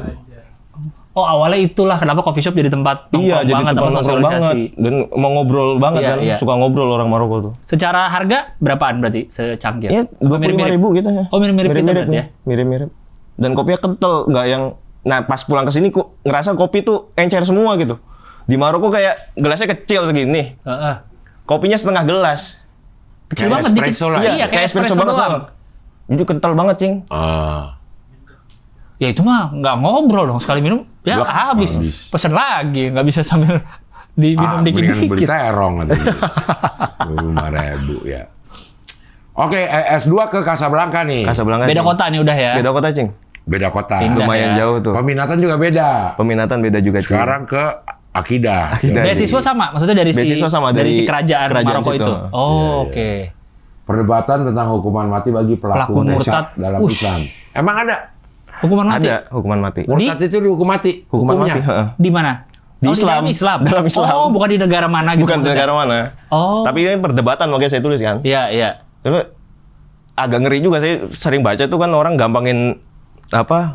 Oh, awalnya itulah kenapa coffee shop jadi tempat Iya, nongkrong jadi banget, tempat tempat nongkrong banget. sosialisasi. Dan mau ngobrol banget Iya, kan. iya. Suka ngobrol orang Maroko tuh. Secara harga berapaan berarti secangkir? Iya, Oh, 25.000 gitu ya. Oh, mirip-mirip kita berarti ya? Mirip-mirip. Dan kopinya kental, nggak yang... Nah, pas pulang ke sini kok ngerasa kopi tuh encer semua gitu. Di Maroko kayak gelasnya kecil segini. Heeh. Kopinya setengah gelas. Kecil Kayak banget dikit. espresso lah. Iya, kayak espresso banget doang. Itu kental banget, Cing. Ya itu mah nggak ngobrol dong, sekali minum ya Blok, habis. habis. Pesen lagi, nggak bisa sambil diminum Mendingan beli dikit-dikit. terong katanya. 5.000 ya. Oke, S2 ke Casablanca nih. Casablanca. Beda Cing. kota nih udah ya. Beda kota, Cing. Beda kota. Pindah. Lumayan ya. jauh tuh. Peminatan juga beda. Peminatan beda juga, Cing. Sekarang ke Akidah. Akidah. Beasiswa sama, maksudnya dari Beasiswa sama, dari si dari kerajaan Maroko situ. itu. Iya, Oh, oke. Perdebatan tentang hukuman mati bagi pelaku Pelaku murtad. dalam Ush. Islam. Emang ada? Hukuman mati. Ada hukuman mati. Murtad itu dihukum mati. Hukuman Hukumnya. mati, heeh. Di mana? Di Oh, Islam. Di dalam Islam. Dalam Islam. Oh, bukan di negara mana gitu. Bukan di maksudnya? negara mana. Oh. Tapi ini perdebatan makanya saya tulis kan. Iya, iya. Terus agak ngeri juga, saya sering baca tuh kan orang gampangin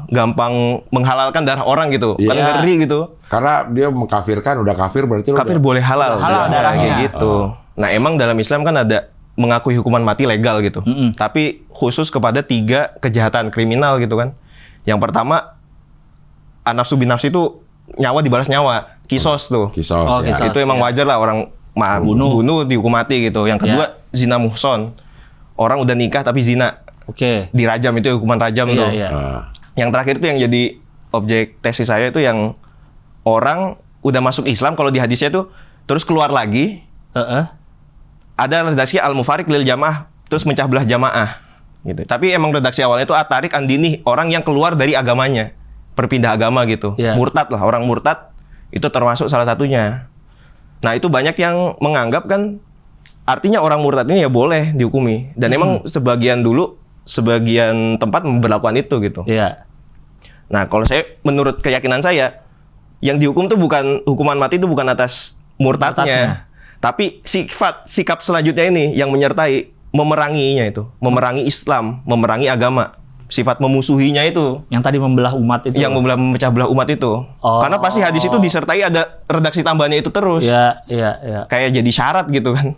gampang menghalalkan darah orang gitu. Iya. Kan ngeri gitu. Karena dia mengkafirkan, udah kafir berarti lo Kafir udah- boleh halal. Halal Iya, darahnya. kayak gitu. Nah, emang dalam Islam kan ada mengakui hukuman mati legal gitu. Tapi khusus kepada 3 kejahatan kriminal gitu kan. Yang pertama, an-nafsu bin nafsi itu nyawa dibalas nyawa. Kisos tuh. Kisos Oh, ya. kisos. Itu emang ya. wajar lah orang bunuh dihukum mati gitu. Yang kedua, zina muhson. Orang udah nikah tapi zina. Oke. Dirajam, itu hukuman rajam Iya, tuh. iya. Yang terakhir itu yang jadi objek tesis saya itu yang orang udah masuk Islam, kalau di hadisnya tuh terus keluar lagi, Heeh. ada redaksi al-mufarik lil jamaah, terus mencah belah jamaah gitu. Tapi emang redaksi awalnya itu atarik andini, orang yang keluar dari agamanya, berpindah agama gitu. Iya. Murtad lah, orang murtad itu termasuk salah satunya. Nah, itu banyak yang menganggap kan artinya orang murtad ini ya boleh dihukumi. Dan emang sebagian tempat memberlakukan itu gitu. Iya. Nah, kalau saya, menurut keyakinan saya, yang dihukum tuh bukan hukuman mati, itu bukan atas murtadnya, tapi sikap selanjutnya ini yang menyertai, memeranginya itu, memerangi Islam, memerangi agama, sifat memusuhinya itu, Yang tadi membelah umat itu. yang memecah belah umat itu. Oh. Karena pasti hadis itu disertai ada redaksi tambahannya itu terus, Iya, iya, iya. kayak jadi syarat gitu kan.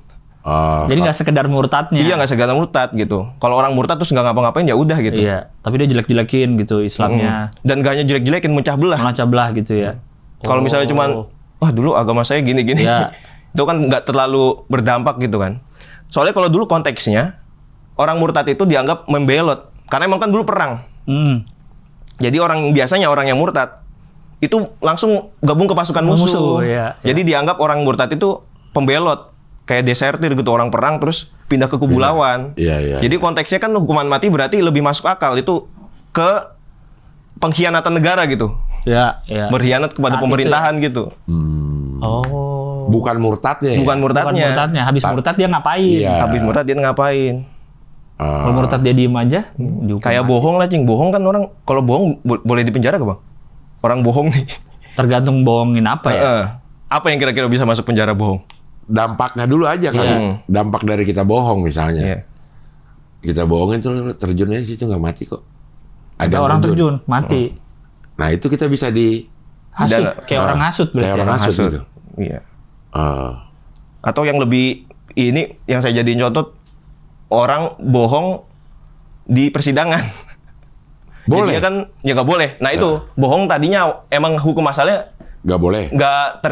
Jadi nggak sekedar murtadnya. Iya, nggak segala murtad gitu. Kalau orang murtad terus nggak ngapa-ngapain ya udah gitu. Iya, tapi dia jelek-jelekin gitu Islamnya. Dan gak hanya jelek-jelekin, mecah belah. Melacak belah gitu ya. Kalau misalnya cuman, wah dulu agama saya gini-gini, Iya. itu kan nggak terlalu berdampak gitu kan. Soalnya kalau dulu konteksnya, orang murtad itu dianggap membelot. Karena emang kan dulu perang. Jadi biasanya orang yang murtad, itu langsung gabung ke pasukan musuh. Iya, Jadi dianggap orang murtad itu pembelot. Kayak desertir gitu, orang perang terus pindah ke kubu lawan. Iya. Jadi konteksnya kan hukuman mati berarti lebih masuk akal. Itu ke pengkhianatan negara gitu. Iya, iya. Berkhianat kepada Saat pemerintahan gitu. Oh. Bukan murtadnya. Bukan Bukan murtadnya. murtadnya. Habis murtad dia ngapain? Iya. Habis murtad dia ngapain? Kalau murtad dia diem aja, dihukum Kayak mati. bohong lah, Cing. Bohong kan orang, kalau bohong boleh dipenjara gak, Bang? Orang bohong nih. Tergantung bohongin apa ya. Apa yang kira-kira bisa masuk penjara bohong? Dampaknya dulu aja kali. Iya. Dampak dari kita bohong misalnya. Iya. Kita bohongin tuh terjunnya situ nggak mati kok. Ada orang terjun, mati. Nah itu kita bisa di Hasut, Dana. kayak orang hasut berarti. kayak orang ya. hasut gitu. Iya. Ah. Atau yang lebih, ini yang saya jadiin contoh, orang bohong di persidangan. Boleh. Jadinya kan, ya nggak boleh. Nah itu, bohong tadinya emang hukum asalnya Nggak boleh. nggak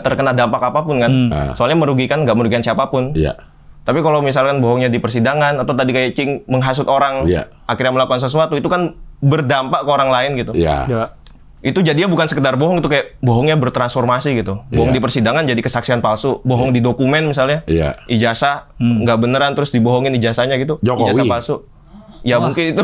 terkena dampak apapun kan. Soalnya nggak merugikan siapapun. Iya. Tapi kalau misalkan bohongnya di persidangan, atau tadi kayak Cing menghasut orang, Iya. akhirnya melakukan sesuatu, itu kan berdampak ke orang lain gitu. Iya. Ya. Itu jadinya bukan sekedar bohong, itu kayak bohongnya bertransformasi gitu. Bohong Iya. di persidangan jadi kesaksian palsu, bohong di dokumen misalnya. Iya. Ijazah nggak beneran terus dibohongin ijazahnya gitu. Jokowi. Ijazah palsu. Ya mungkin itu.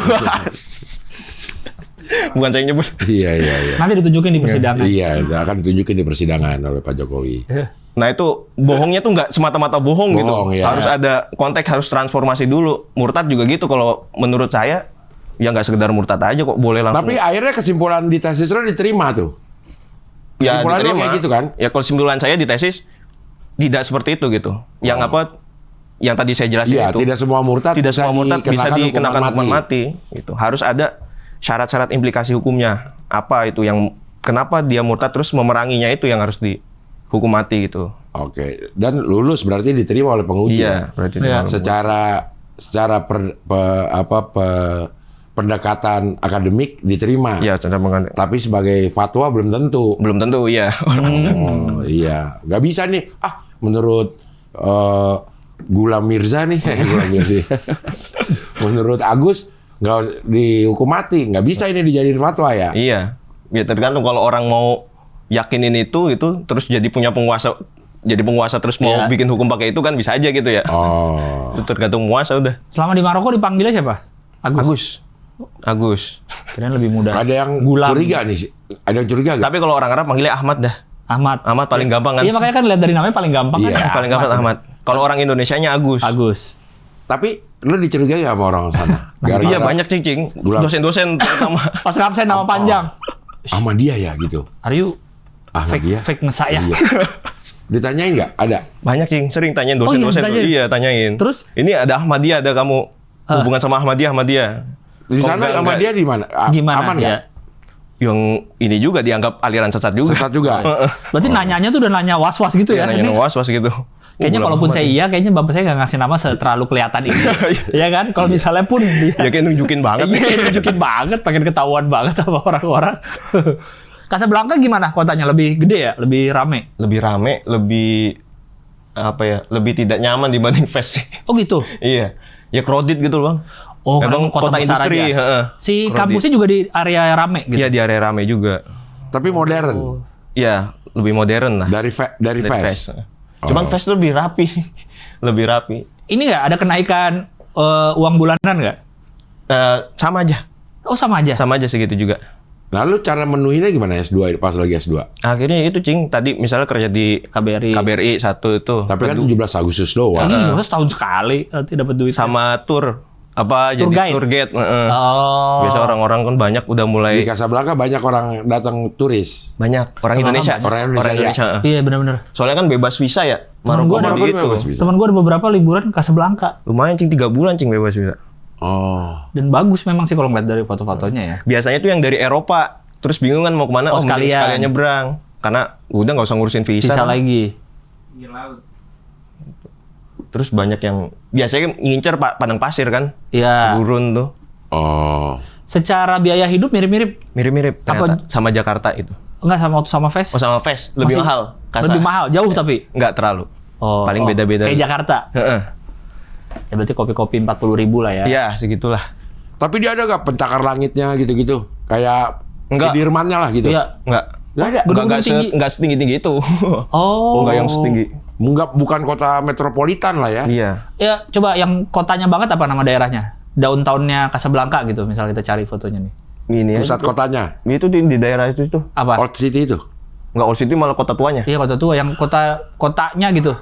Bukan saya nyebut. Iya. Nanti ditunjukin di persidangan. Iya, akan ditunjukin di persidangan oleh Pak Jokowi. Nah itu bohongnya tuh nggak semata-mata bohong gitu. Bohong, ya. Harus ada konteks, harus transformasi dulu. Murtad juga gitu kalau menurut saya. Ya nggak sekedar murtad aja kok, boleh langsung. Tapi akhirnya kesimpulan di tesis lo diterima tuh. ya kesimpulan lo diterima. kayak gitu kan? Ya kesimpulan saya di tesis tidak seperti itu gitu. Yang apa? Yang tadi saya jelasin Iya, itu. tidak semua murtad Tidak bisa semua murtad bisa dikenakan hukuman mati. mati. Gitu. Harus ada syarat-syarat implikasi hukumnya. Apa itu yang kenapa dia murtad terus memeranginya itu yang harus dihukum mati gitu. Oke, dan lulus berarti diterima oleh penguji. Iya, berarti Iya. Secara pendekatan akademik diterima. Iya, cara mengenai. Tapi sebagai fatwa belum tentu. Belum tentu, iya. Oh, iya, nggak bisa nih. Menurut Gulam Mirza nih, Gulam Mirza. Menurut Agus nggak dihukum mati, nggak bisa ini dijadiin fatwa ya. Iya. Ya tergantung kalau orang mau yakinin itu terus jadi punya penguasa, jadi penguasa terus mau Iya. bikin hukum pakai itu kan bisa aja gitu ya. Oh, Itu tergantung penguasa udah. Selama di Maroko dipanggilnya siapa? Agus. Kirain lebih mudah. ada yang Gulam. curiga nih, ada yang curiga nggak? Tapi kalau orang Arab panggilnya Ahmad dah. Ahmad. Ahmad paling gampang kan? Iya makanya kan lihat dari namanya paling gampang Iya. kan. ya Paling gampang Ahmad. Kalau orang Indonesianya Agus. Agus. Tapi lu dicurigai sama orang sana? Iya banyak cicing. Gulam. Dosen-dosen terutama. Pas absen nama panjang. Sama dia ya gitu. Are you Ahmadiyah? fake ngesak ya? Iya. Ditanyain nggak? Ada. Banyak cing, sering tanyain Oh, iya, dosen-dosen. ditanyain. Iya, tanyain. Terus? Ini ada Ahmadiyah, ada kamu hubungan sama Ahmadiyah. Di Oh, sana enggak, sama enggak. dia di mana? Gimana? Aman ya? nggak? Yang ini juga dianggap aliran sesat juga. Sesat juga. Berarti nanyanya tuh udah nanya was-was gitu ya? Nanya Ini was-was gitu. kayaknya Gulam kalaupun Ahmad. saya iya, kayaknya bapak saya nggak ngasih nama terlalu kelihatan ini. Iya kan? Kalau misalnya pun dia Ya kayak nunjukin banget. Iya, nunjukin banget, pengen ketahuan banget sama orang-orang. Casablanca gimana kotanya? Lebih gede ya? Lebih rame? Lebih rame, lebih apa ya? Lebih tidak nyaman dibanding Fes sih. Oh gitu? Iya. Ya crowded gitu loh, Bang. Oh, karena Emang kota besar industri, aja. heeh. Si Crowded. kampusnya juga di area rame gitu? Iya, di area rame juga. Tapi modern. Iya, lebih modern lah. Dari Dari Fes. Cuman Oh. Fes tuh lebih rapi. Lebih rapi. Ini nggak ada kenaikan uang bulanan nggak? Sama aja. Oh sama aja? Sama aja segitu juga. Lalu cara menuhinnya gimana S2 pas lagi S2? Akhirnya itu, Cing. Tadi misalnya kerja di KBRI. satu itu. Tapi kan 17 Agustus doang. Ini setahun sekali dapat duit. sama tour. Apa Tour jadi guide? tour guide. Heeh. Oh. Biasa orang-orang kan banyak udah mulai Di Casablanca banyak orang datang turis. banyak orang Sama Indonesia. Orang Indonesia, heeh. Iya benar-benar. Soalnya kan bebas visa ya. Temen Maroko gua ada- Maroko Maroko itu. bebas visa. Temen gue ada beberapa liburan ke Casablanca. Lumayan, Cing, 3 bulan, Cing, bebas visa. Oh. Dan bagus memang sih kalau ngeliat dari foto-fotonya ya. Biasanya tuh yang dari Eropa. Terus bingung kan mau kemana? Oh, mending sekalian. sekalian nyebrang. Karena udah nggak usah ngurusin visa. Sisa kan. lagi. Pinggir laut. Terus banyak yang biasanya ngincer padang pasir kan. Iya. Gurun tuh. Oh. Secara biaya hidup mirip-mirip. Mirip-mirip ternyata sama Jakarta itu. Enggak sama Fes. Oh, sama Fes, lebih Masih- mahal. Lebih mahal, jauh tapi. Nggak terlalu. Oh, Paling beda-beda. Kayak Jakarta. Heeh. Ya berarti kopi-kopi 40.000 lah ya. Iya, segitulah. Tapi dia ada nggak pencakar langitnya gitu-gitu? Kayak Enggak. Sudirmannya lah gitu? Iya. Nggak. Nggak ada? Gedung-gedung tinggi. Nggak setinggi-tinggi itu. Oh. Nggak yang setinggi. Bukan kota metropolitan lah ya? Iya. Ya, coba yang kotanya banget apa nama daerahnya? Downtown-nya Casablanca gitu, misalnya kita cari fotonya nih. Ini Pusat aja. kotanya? Itu di daerah itu tuh. Apa? Old City itu? Nggak Old City, malah kota tuanya. Iya, kota tua yang kotanya gitu.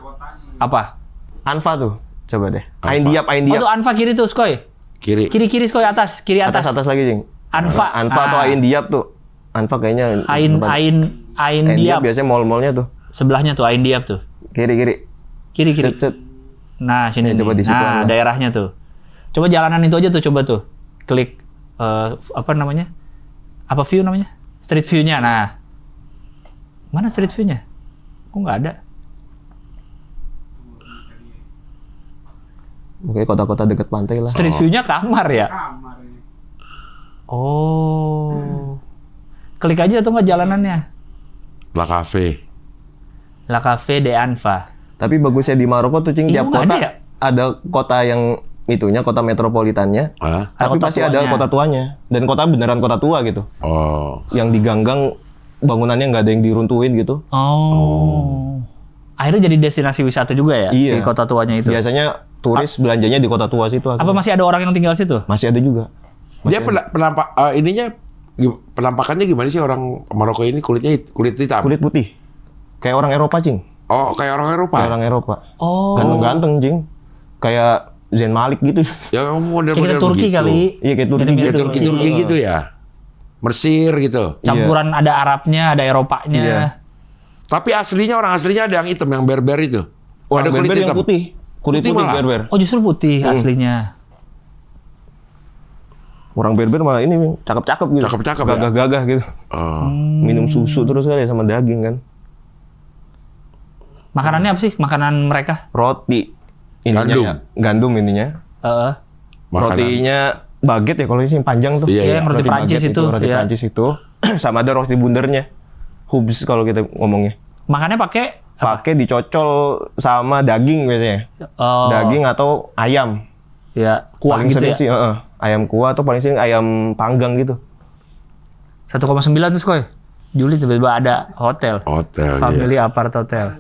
Apa? Anfa tuh. Coba deh. Anfa. Ain Diap. Oh, tuh Anfa kiri tuh, Skoy. Kiri? Kiri Skoy atas, kiri atas. Atas lagi, Jing. Anfa. Anfa atau Ah. Ain Diap tuh. Anfa kayaknya. Ain depan. Ain Ain Diap. biasanya mall-mallnya tuh. Sebelahnya tuh Ain Diap tuh. Kiri. Kiri. Cet, cet. Nah, sini Ya, coba nih. di situ Nah, aja. daerahnya tuh. Coba jalanan itu aja tuh, coba tuh. Klik apa namanya? Apa view namanya? Street view-nya. Nah. Mana street view-nya? Kok nggak ada? Oke, kota-kota dekat pantai lah. Street view-nya kamar ya? Kamar ini. Oh. Klik aja tuh nggak jalanannya. La Cafe. La Cafe de Anfa. Tapi bagusnya di Maroko tuh, Cing, Iya, tiap nggak kota ada ya? ada kota yang itunya, kota metropolitannya. Hah? Tapi Kota pasti ada tuanya. kota tuanya. Dan kota beneran kota tua gitu. Oh. Yang diganggang bangunannya nggak ada yang diruntuhin gitu. Oh. Akhirnya jadi destinasi wisata juga ya si Iya. kota tuanya itu. Biasanya turis belanjanya di kota tua situ. Apa masih ada orang yang tinggal situ? Masih ada juga. Dia penampakannya gimana sih orang Maroko ini kulit hitam? Kulit putih. Kayak orang Eropa, Cing. Oh, kayak orang Eropa. Kayak orang Eropa. Oh. Ganteng-ganteng, Cing. Kayak Zayn Malik gitu. Ya model-model Kayak Turki begitu. kali. Iya, kayak Turki. Mirip-mirip Kayak Turki gitu ya. Mesir gitu. Campuran ada Arabnya, ada Eropanya. Iya. Tapi orang aslinya ada yang hitam, yang berber itu. Orang ada kulit berber hitam. yang putih. Kulit Putih putih malah. berber. Oh justru putih aslinya. Orang berber malah ini cakep-cakep gitu. Cakep-cakep ya? Gagah-gagah gitu. Oh. Minum susu terus kali ya sama daging kan. Makanannya apa sih? Makanan mereka? Roti. Ininya Gandum. ya, gandum ininya. Makanan. Rotinya baget ya kalau ini yang panjang tuh. Iya, Iya, yang roti Prancis baget itu. Roti Iya. Prancis itu. Sama ada roti bundernya. Hubs kalau kita ngomongnya. Makannya pakai Pakai dicocol sama daging biasanya. Daging atau ayam. ya kuah Paling gitu sering ya. sih, ayam kuah atau paling sering ayam panggang gitu. 1,9 tuh Skoy. Juli tiba-tiba ada hotel. Hotel. Family Iya. apart hotel.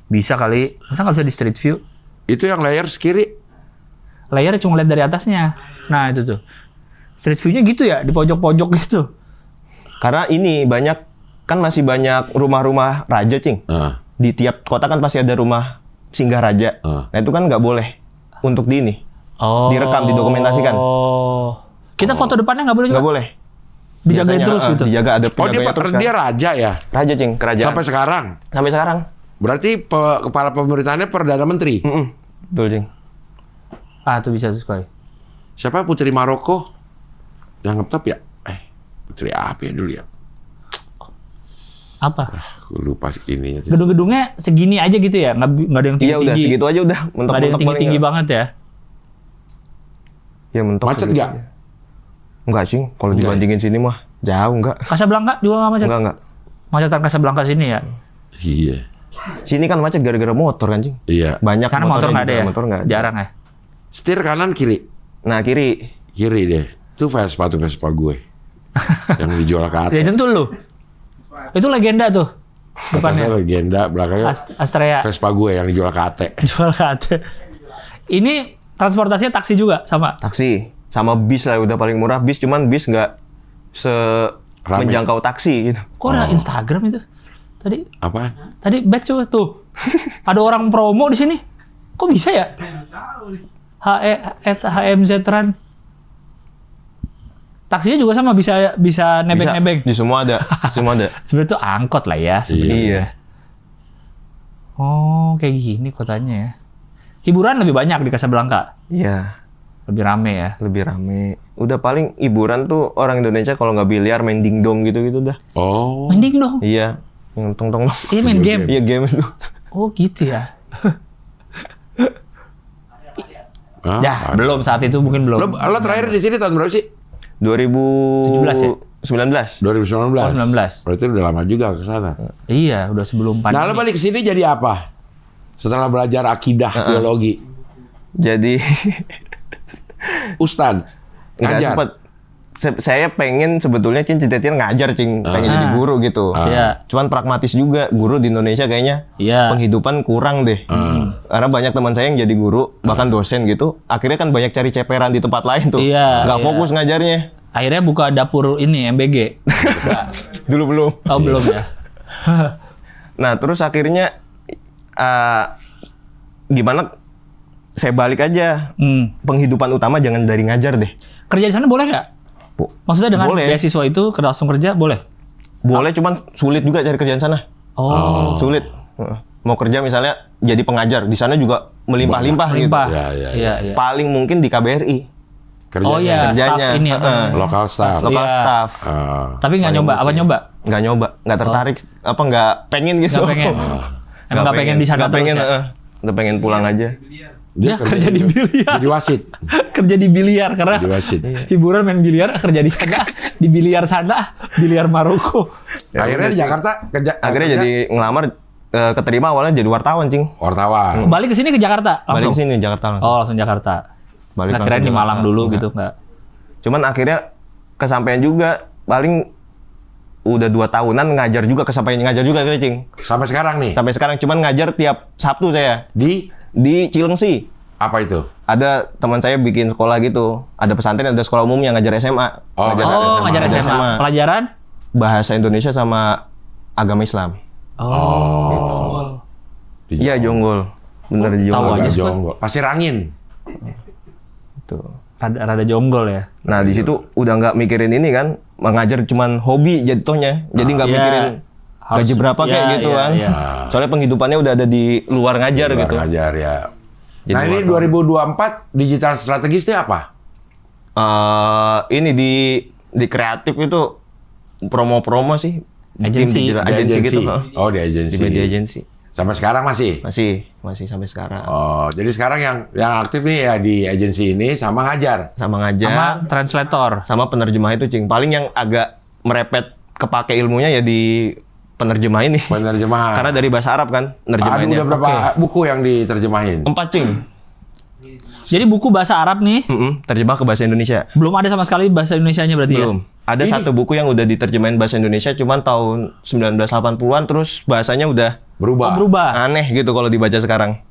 Bisa kali. Masa nggak bisa di street view? Itu yang layers kiri. Layarnya cuma lihat dari atasnya. Nah itu tuh. Street view-nya gitu ya, di pojok-pojok gitu. Karena ini kan masih banyak rumah-rumah raja, Cing. Ah. Di tiap kota kan pasti ada rumah singgah raja. Nah itu kan nggak boleh untuk di ini. Oh. Direkam, didokumentasikan. Oh. Kita foto depannya nggak boleh juga? Nggak boleh. Dijagain Biasanya, terus gitu? Dijaga, ada Oh, penjaganya terus kan. dia raja ya? Raja, Cing, kerajaan. Sampai sekarang. Sampai sekarang. Berarti kepala pemerintahannya Perdana Menteri. Betul, Cing. Ah tuh bisa tuh Skoy. Siapa Putri Maroko? Yang ngetop ya? Putri apa ya dulu ya? Apa? Aku lupa ininya. Gedung-gedungnya segini aja gitu ya? Nggak ada yang Iya udah tinggi-tinggi? segitu aja udah. Nggak ada yang tinggi-tinggi banget ya? Ya mentok. Macet segitu nggak? aja. Enggak, Cing. Kalau Enggak. dibandingin sini mah jauh enggak. Casablanca juga nggak macet? Enggak. Macetan Casablanca sini ya? Iya. Sini kan macet gara-gara motor kan, Cing. Iya. Banyak Sana motor motornya nggak ada juga, ya? Motor nggak ada. Jarang ya? Setir kanan kiri. Nah, kiri. Kiri deh. Itu Vespa gue. Yang dijual ke atas. Ya tentu lu. Itu legenda tuh. Atasnya Depannya. legenda, belakangnya Astrea. Vespa gue yang dijual ke AT. Jual kate. Ini transportasinya taksi juga sama? Taksi. Sama bis lah udah paling murah. Bis cuman bis nggak Rame. menjangkau taksi gitu. Kok ada Instagram itu? Apaan? Tadi back coba tuh. Ada orang promo di sini. Kok bisa ya? HMZ Run. Taksinya juga sama bisa nebeng-nebeng. Di semua ada. Di semua ada. Sebenarnya tuh angkot lah ya sebenarnya. Iya. Oh, kayak gini kotanya ya. Hiburan lebih banyak di Casablanca. Iya. Lebih rame ya. Lebih rame. Udah paling hiburan tuh orang Indonesia kalau nggak biliar main dingdong gitu-gitu dah. Oh. Mending dong. Iya. Yang tong-tong. Iya main Video game. Iya game itu. Oh gitu ya. Ah, Ya, belum saat itu mungkin belum. Lo terakhir di sini tahun berapa sih? 17 ya? 2019. Oh, 19. Berarti udah lama juga ke sana. Iya, udah sebelum pandemi. Nah, lo balik ke sini jadi apa? Setelah belajar akidah, teologi. Jadi Ustad. nggak Ngajar. sempet. Saya pengen sebetulnya cita-cita ngajar, Cing. Pengen jadi guru gitu. Iya. Cuman pragmatis juga. Guru di Indonesia kayaknya Iya. penghidupan kurang deh. Karena banyak teman saya yang jadi guru, bahkan dosen gitu. Akhirnya kan banyak cari ceperan di tempat lain tuh. Iya, Nggak iya. fokus ngajarnya. Akhirnya buka dapur ini MBG. Dulu belum. Oh, belum ya. Nah, terus akhirnya gimana saya balik aja. Penghidupan utama jangan dari ngajar deh. Kerja di sana boleh nggak? Maksudnya dengan Boleh. beasiswa itu langsung kerja boleh? Boleh, cuman sulit juga cari kerjaan sana. Oh. Sulit. Mau kerja misalnya jadi pengajar, di sana juga melimpah-limpah gitu. Melimpah. Ya, ya, Iya, iya. Paling mungkin di KBRI. Kerjanya. Oh iya, Kerjanya. staff ini apa namanya? Lokal staff. Lokal Iya. staff. Tapi nggak Paling nyoba, apa mungkin. nyoba? Nggak nyoba, nggak tertarik, apa nggak pengen gitu. Nggak pengen. Emang nggak pengen di sana Nggak pengen, terus ya? udah pengen pulang aja. Dia kerja di juga. biliar. Jadi wasit. Kerja di biliar karena Jadi wasit. hiburan main biliar, kerja di sana, di biliar sana, biliar Maroko. Ya Akhirnya udah di sih. Jakarta kerja. Akhirnya kerja. jadi ngelamar keterima awalnya jadi wartawan, Cing. Wartawan. Balik ke sini ke Jakarta Balik langsung. ke sini Jakarta langsung. Oh, langsung Jakarta. Balik Nggak langsung kirain di Jakarta. Malang dulu Enggak. gitu, enggak. Cuman akhirnya kesampaian juga, paling udah 2 tahunan ngajar juga, kesampaian ngajar juga gitu, Cing. Sampai sekarang nih. Sampai sekarang cuman ngajar tiap Sabtu saya Di di Cilengsi. apa itu? Ada teman saya bikin sekolah gitu. Ada pesantren, ada sekolah umum yang ngajar SMA. Oh, Ngajar SMA. Pelajaran? Bahasa Indonesia sama agama Islam. Oh. Di Iya, Jonggol. Bener di Tahu Jonggol. aja. Agak Jonggol. Pasir Angin. Tuh. Rada jonggol ya. Nah, di situ udah nggak mikirin ini kan, mengajar cuman hobi jatuhnya. Jadi nggak Iya. mikirin gaji Harus- berapa kayak iya, gitu iya, kan. iya. Soalnya penghidupannya udah ada di luar ngajar Luar gitu. ngajar ya. Jadi Nah ini luar- 2024 digital strategis itu apa? Ini di kreatif itu promo-promo sih. Tim Agency. digital Di agency gitu. Oh di Di agensi. media agency. Sampai sekarang masih? Masih sampai sekarang. Oh, jadi sekarang yang aktif nih ya di agensi ini sama ngajar. Sama ngajar, Sama translator. sama penerjemah itu, Cing. Paling yang agak merepet kepake ilmunya ya di penerjemah ini. Penerjemahan. Karena dari bahasa Arab kan Aduh, nerjemahinnya. udah berapa buku yang diterjemahin? 4, Cing. Jadi buku bahasa Arab nih Terjemah ke bahasa Indonesia. belum ada sama sekali bahasa Indonesianya berarti ya? Belum. Ada satu buku yang udah diterjemahin bahasa Indonesia cuman tahun 1980-an, terus bahasanya udah Berubah. Oh, berubah. aneh gitu kalau dibaca sekarang.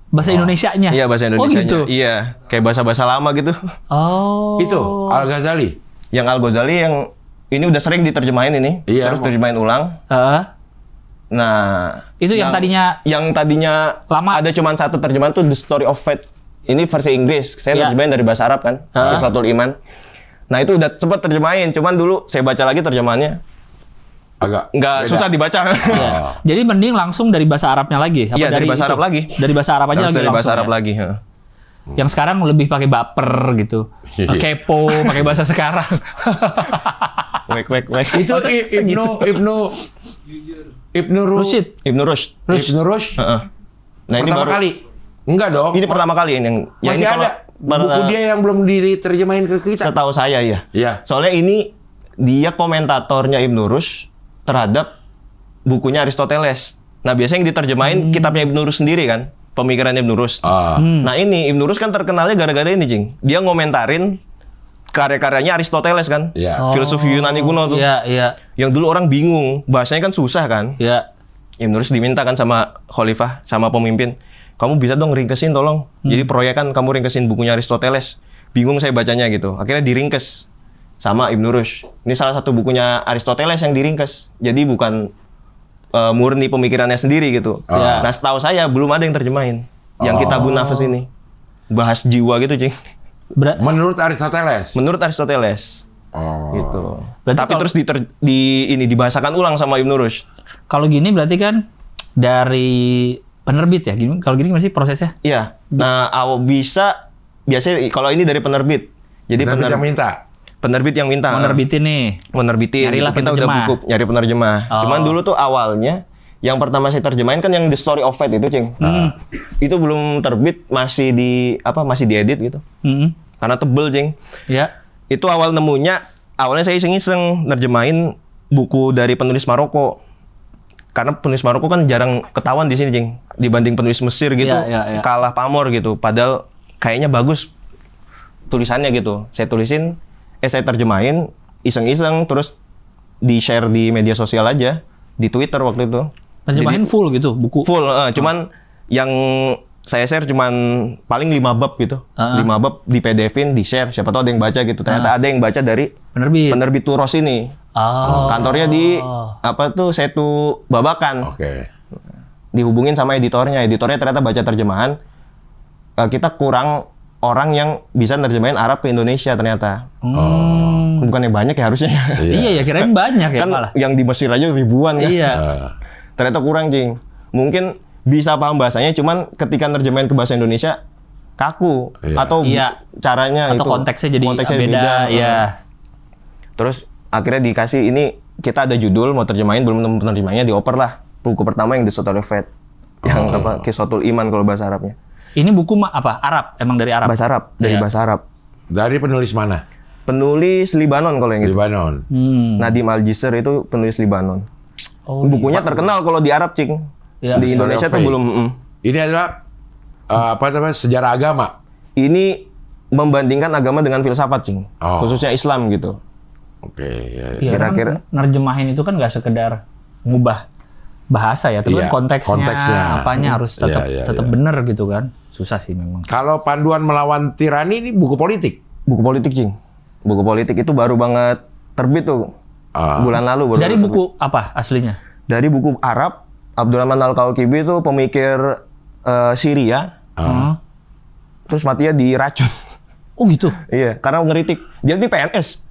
Bahasa Indonesianya? Iya, bahasa Oh Indonesianya. gitu? Iya, kayak bahasa-bahasa lama gitu. Oh. Itu Al-Ghazali. Yang Al-Ghazali yang ini udah sering diterjemahin ini, Iya, terus terjemahin ulang. Nah, Itu yang tadinya lama ada cuman satu terjemahan tuh The Story of Fate. Ini versi Inggris. Saya Iya. terjemahin dari bahasa Arab kan, Kisatul Iman. Nah, itu udah sempat terjemahin, cuman dulu saya baca lagi terjemahannya Agak nggak beda. susah dibaca. Iya. Jadi mending langsung dari bahasa Arabnya lagi? Apa Iya, dari bahasa itu? Arab lagi. Dari bahasa Arab aja Harus lagi dari bahasa langsung Arab ya? lagi. Yang sekarang lebih pakai baper gitu. Iya. Kepo, pakai bahasa sekarang. Wek. Itu Ibnu Rusyid. Ibnu Rushd. Ibnu Rushd. Heeh. Nah, ini Pertama baru kali. Enggak dong. ini pertama kali ini yang ya Masih ini kalau ada buku dia yang belum diterjemahin ke kita. setahu saya ya. Iya. Soalnya ini dia komentatornya Ibnu Rushd terhadap bukunya Aristoteles. Nah, biasanya yang diterjemahin kitabnya Ibnu Rushd sendiri kan, pemikirannya Ibnu Rushd. Ah. Nah, ini Ibnu Rushd kan terkenalnya gara-gara ini, Cing. Dia ngomentarin karya-karyanya Aristoteles kan. Iya. Filosofi Yunani kuno tuh. Iya, iya. Yang dulu orang bingung, bahasanya kan susah kan. Iya. Ibnu Rushd diminta kan sama khalifah, sama pemimpin. Kamu bisa dong ringkesin tolong. Jadi proyek kan kamu ringkesin bukunya Aristoteles. Bingung saya bacanya gitu. Akhirnya diringkes sama Ibnu Rushd. Ini salah satu bukunya Aristoteles yang diringkes. Jadi bukan murni pemikirannya sendiri gitu. Ah. Nah, setahu saya belum ada yang terjemahin. Yang Kitabun Nafas ini. Bahas jiwa gitu, Cing. Menurut Aristoteles. Menurut Aristoteles. Oh. Gitu. Berarti Tapi kalau- terus dibahasakan ulang sama Ibnu Rushd. Kalau gini berarti kan dari penerbit ya? Kalau gini masih prosesnya? Iya. Nah, biasanya kalau ini dari penerbit. Jadi Penerbit yang minta. penerbit yang minta. Menerbitin nih. Menerbitin. Nyarilah Kita udah penerjemah. buku nyari penerjemah. Oh. Cuman dulu tuh awalnya yang pertama saya terjemahin kan yang The Story of Fate itu, Cing. Itu belum terbit, masih diedit gitu. Karena tebel, Cing. Ya. Itu awalnya saya iseng-iseng nerjemahin buku dari penulis Maroko. Karena penulis Maroko kan jarang ketahuan di sini, Cing. Dibanding penulis Mesir gitu, Iya. kalah pamor gitu. Padahal kayaknya bagus tulisannya gitu. Saya terjemahin iseng-iseng, terus di-share di media sosial aja, di Twitter waktu itu. Terjemahin full gitu buku. Full, cuman yang saya share cuman paling 5 bab gitu. 5 bab di PDF-in, di-share, siapa tahu ada yang baca gitu. Ternyata ada yang baca dari penerbit Turos ini. Oh. Kantornya di Setu Babakan. Oke. Dihubungin sama editornya ternyata baca terjemahan. Kita kurang orang yang bisa nerjemahin Arab ke Indonesia ternyata. Bukannya banyak ya harusnya. Iya ya, kirain banyak ya Kan malah. yang di Mesir aja ribuan kan. Iya. Ternyata kurang, Cing. Mungkin bisa paham bahasanya, cuman ketika nerjemahin ke bahasa Indonesia kaku. Iya. Atau Iya. caranya Atau itu. konteksnya jadi beda. Iya. Terus akhirnya dikasih ini, kita ada judul mau terjemahin, belum nemu penerjemahnya, dioper lah. Buku pertama yang The Story of Fate. Yang Kisatul Iman kalau bahasa Arabnya. Ini buku apa? Arab? Emang dari Arab? Bahasa Arab, dari Iya. bahasa Arab. Dari penulis mana? Penulis Libanon kalau yang itu. Libanon. Nadim Al-Jisr itu penulis Libanon. Oh, Bukunya terkenal kalau di Arab, Cing. Iya. Di Story Indonesia of tuh Faith. belum. Ini adalah apa namanya sejarah agama. Ini membandingkan agama dengan filsafat, Cing. Oh. Khususnya Islam gitu. Oke. Ya, ya. Iya, Kira-kira. kan nerjemahin itu kan nggak sekedar ngubah bahasa ya, tapi Iya, kan konteksnya, konteksnya. apanya harus tetap Iya, iya, tetap iya. bener gitu kan. Susah sih memang. Kalau panduan melawan tirani ini buku politik. Buku politik, Cing. Buku politik itu baru banget terbit tuh. Ah. Bulan lalu baru Dari terbit. buku apa aslinya? Dari buku Arab, Abdurrahman Al-Kawkibi itu pemikir Syria, Ah. terus matinya diracun. Oh gitu. Iya, karena ngeritik. Dia di PNS.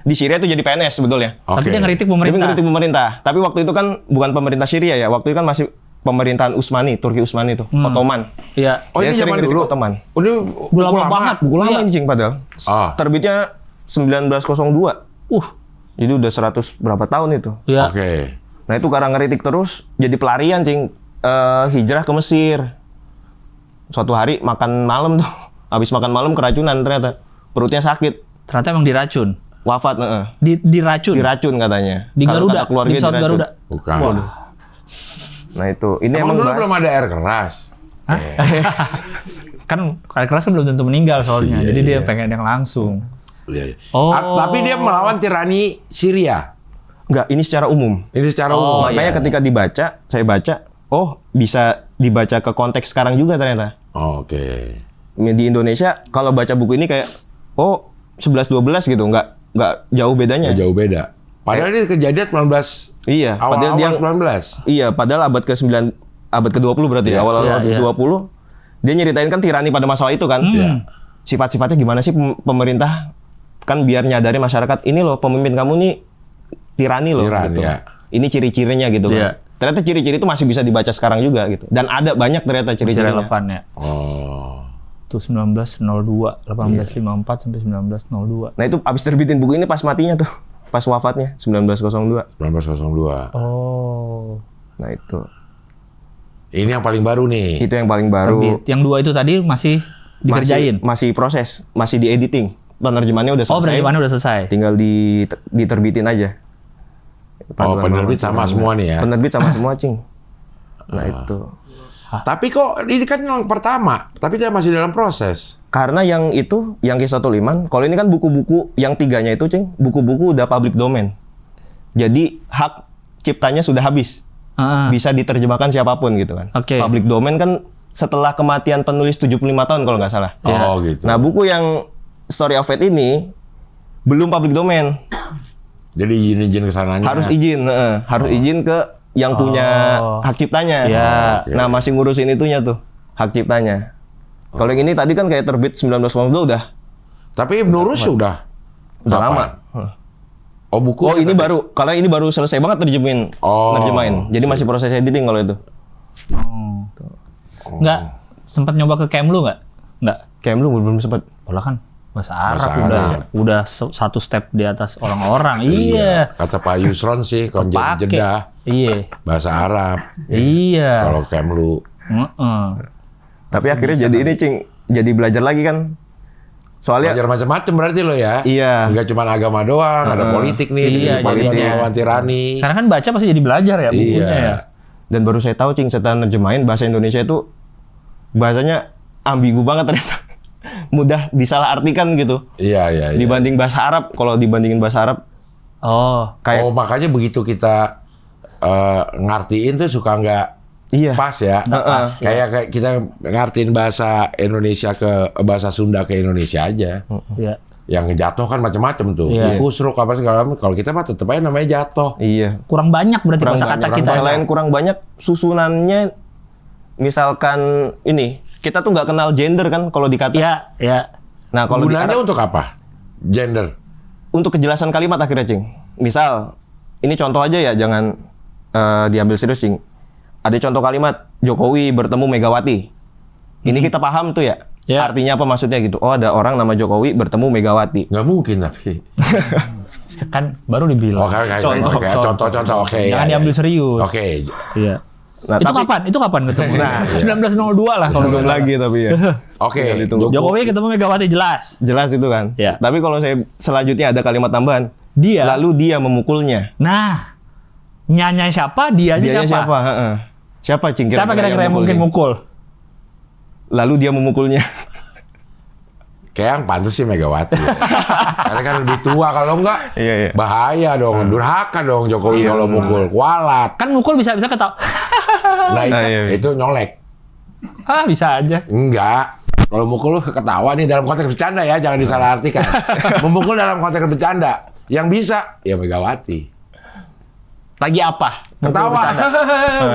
Di Syria itu jadi PNS sebetulnya. Tapi Oke. dia ngeritik Dia pemerintah. ngeritik pemerintah. Tapi waktu itu kan bukan pemerintah Syria ya. Waktu itu kan masih pemerintahan Utsmani, Turki Utsmani itu, Ottoman. Iya. Oh, ini Dia sering zaman ngeritik dulu. Ottoman. Oh, ini Udah lama banget. Buku lama Iya. ini, Cing, padahal. Ah. Terbitnya 1902. Jadi udah 100 berapa tahun itu. Iya. Oke. Nah itu karena ngeritik terus jadi pelarian, Cing. Hijrah ke Mesir. Suatu hari makan malam tuh. Habis makan malam keracunan ternyata. Perutnya sakit. Ternyata emang diracun. Wafat, heeh. Diracun. Diracun katanya. Di Kalau Garuda, kata keluarga di pesawat diracun. Garuda. Bukan. Waduh. Nah itu, ini Emang emang dulu bahas- belum ada air keras. Kan kali keras kan belum tentu meninggal soalnya. Iya, Jadi dia iya. pengen yang langsung. Iya, iya. Oh. Tapi dia melawan tirani Syria. Enggak, ini secara umum. Ini secara Oh, umum. Makanya iya. ketika dibaca, saya baca, oh bisa dibaca ke konteks sekarang juga ternyata. Oke. Di Indonesia kalau baca buku ini kayak, oh 11-12 gitu, nggak jauh bedanya. Nggak jauh beda. Padahal ini kejadian 19 Iya, padahal dia awal-awal 19. iya, padahal abad ke-20 berarti Iya, ya, awal iya, abad iya. ke-20. Dia nyeritain kan tirani pada masa itu kan. Iya. Sifat-sifatnya gimana sih pemerintah kan biar nyadari masyarakat ini loh pemimpin kamu nih tirani loh Tiran, gitu. ya. Ini ciri-cirinya gitu kan. Iya. Ternyata ciri-ciri itu masih bisa dibaca sekarang juga gitu. Dan ada banyak ternyata Masih ciri-cirinya. relevan ya. Oh. Tuh 1902, 1854 sampai 1902. Nah itu abis terbitin buku ini pas matinya tuh. Pas wafatnya 1902. 1902. Oh. Nah itu. Ini yang paling baru nih. Itu yang paling baru. Terbit. Yang dua itu tadi masih dikerjain. Masih proses, masih di editing. Penerjemahannya udah selesai. Oh, penerjemahannya udah selesai. Tinggal diterbitin aja. Oh, Panduan penerbit melawan sama tirani. semua nih ya. Penerbit sama semua, Cing. Nah itu. Tapi kok ini kan yang pertama, tapi dia masih dalam proses. Karena yang itu, yang Kisah Tuliman, kalau ini kan buku-buku yang tiganya itu, Cing, buku-buku udah public domain. Jadi hak ciptanya sudah habis. Ah. Bisa diterjemahkan siapapun gitu kan. Oke. Public domain kan setelah kematian penulis 75 tahun kalau nggak salah. Oh, gitu. Nah, buku yang Story of Faith ini belum public domain. Jadi izin kesananya. Harus izin, harus izin ke yang punya hak ciptanya. Iya. Oke. Nah, masih ngurusin itunya tuh, hak ciptanya. Kalau yang ini tadi kan kayak terbit 1992 udah Tapi Ibnu Rus udah lama. Kapan? Oh, buku. Oh, ini baru. Kalau ini baru selesai banget terjemahin. Oh, Nerjemahin. Jadi masih proses editing kalau itu. Nggak sempat nyoba ke Kemlu nggak? Nggak. Kayak belum sempat. Padahal kan bahasa Arab Bahasa udah Arab. udah satu step di atas orang-orang. Iya. Kata Pak Yusron sih, konjen Kepake. Jeddah, Iya. bahasa Arab. Iya. Kalau Kemlu. Heeh. Tapi akhirnya jadi ini, Cing. Jadi belajar lagi kan. Soalnya Belajar macam-macam berarti lo ya. Iya. Enggak cuma agama doang, ada politik nih, Iya, panduan jadinya. melawan tirani. Karena kan baca pasti jadi belajar ya bukunya Iya. ya. dan baru saya tahu, Cing, setelah nerjemahin bahasa Indonesia itu bahasanya ambigu banget ternyata. Mudah disalahartikan gitu. Iya, iya, iya. Dibanding bahasa Arab, kalau dibandingin bahasa Arab Oh. kayak Oh, makanya begitu kita ngartiin tuh suka nggak iya. pas ya. pas, Kayak kita ngartiin bahasa Indonesia ke bahasa Sunda ke Indonesia aja. Iya. Yang jatuh kan macam-macam tuh. Iya. Kusruk apa segala macam. Kalau kita mah tetep aja namanya jatuh. Iya. Kurang banyak berarti Kurang kosakata banyak. kita. Selain kurang banyak susunannya, misalkan ini kita tuh nggak kenal gender kan kalau di kata. Iya, iya. Nah kalau di Gunanya Arab, untuk apa? Gender. untuk kejelasan kalimat akhirnya, Cing. Misal ini contoh aja ya, jangan diambil serius, Cing. Ada contoh kalimat Jokowi bertemu Megawati. Ini kita paham tuh ya. Ya. Artinya apa maksudnya gitu? Oh, ada orang nama Jokowi bertemu Megawati. Nggak mungkin tapi. Kan baru dibilang. Oke, Contoh. contoh. Oke. Jangan ya, diambil ya. serius. Oke. Iya. Nah, Itu tapi- kapan? Itu kapan ketemu? Nah, 1902 lah kalau belum nggak salah. lagi tapi ya. Oke. Tinggal itu. Jokowi ketemu Megawati jelas. Jelas itu kan. Ya. Tapi kalau saya selanjutnya ada kalimat tambahan. Dia. Lalu dia memukulnya. Nah, nyanya siapa? Dianya Dianya siapa? siapa? Heeh. Siapa Cing? Siapa kira-kira yang mungkin mukul? Lalu dia memukulnya. Kayak yang pantas sih Megawati. Ya. Karena kan lebih tua, kalau enggak Iya. bahaya dong, durhaka dong Jokowi kalau mukul, kualat. Kan mukul bisa ketawa. Nah iya. itu nyolek. Ah, bisa aja. Enggak. Kalau mukul lu ketawa nih dalam konteks bercanda ya, jangan disalahartikan. Memukul dalam konteks bercanda. Yang bisa ya Megawati. Lagi apa? Mukul Ketawa. bercanda.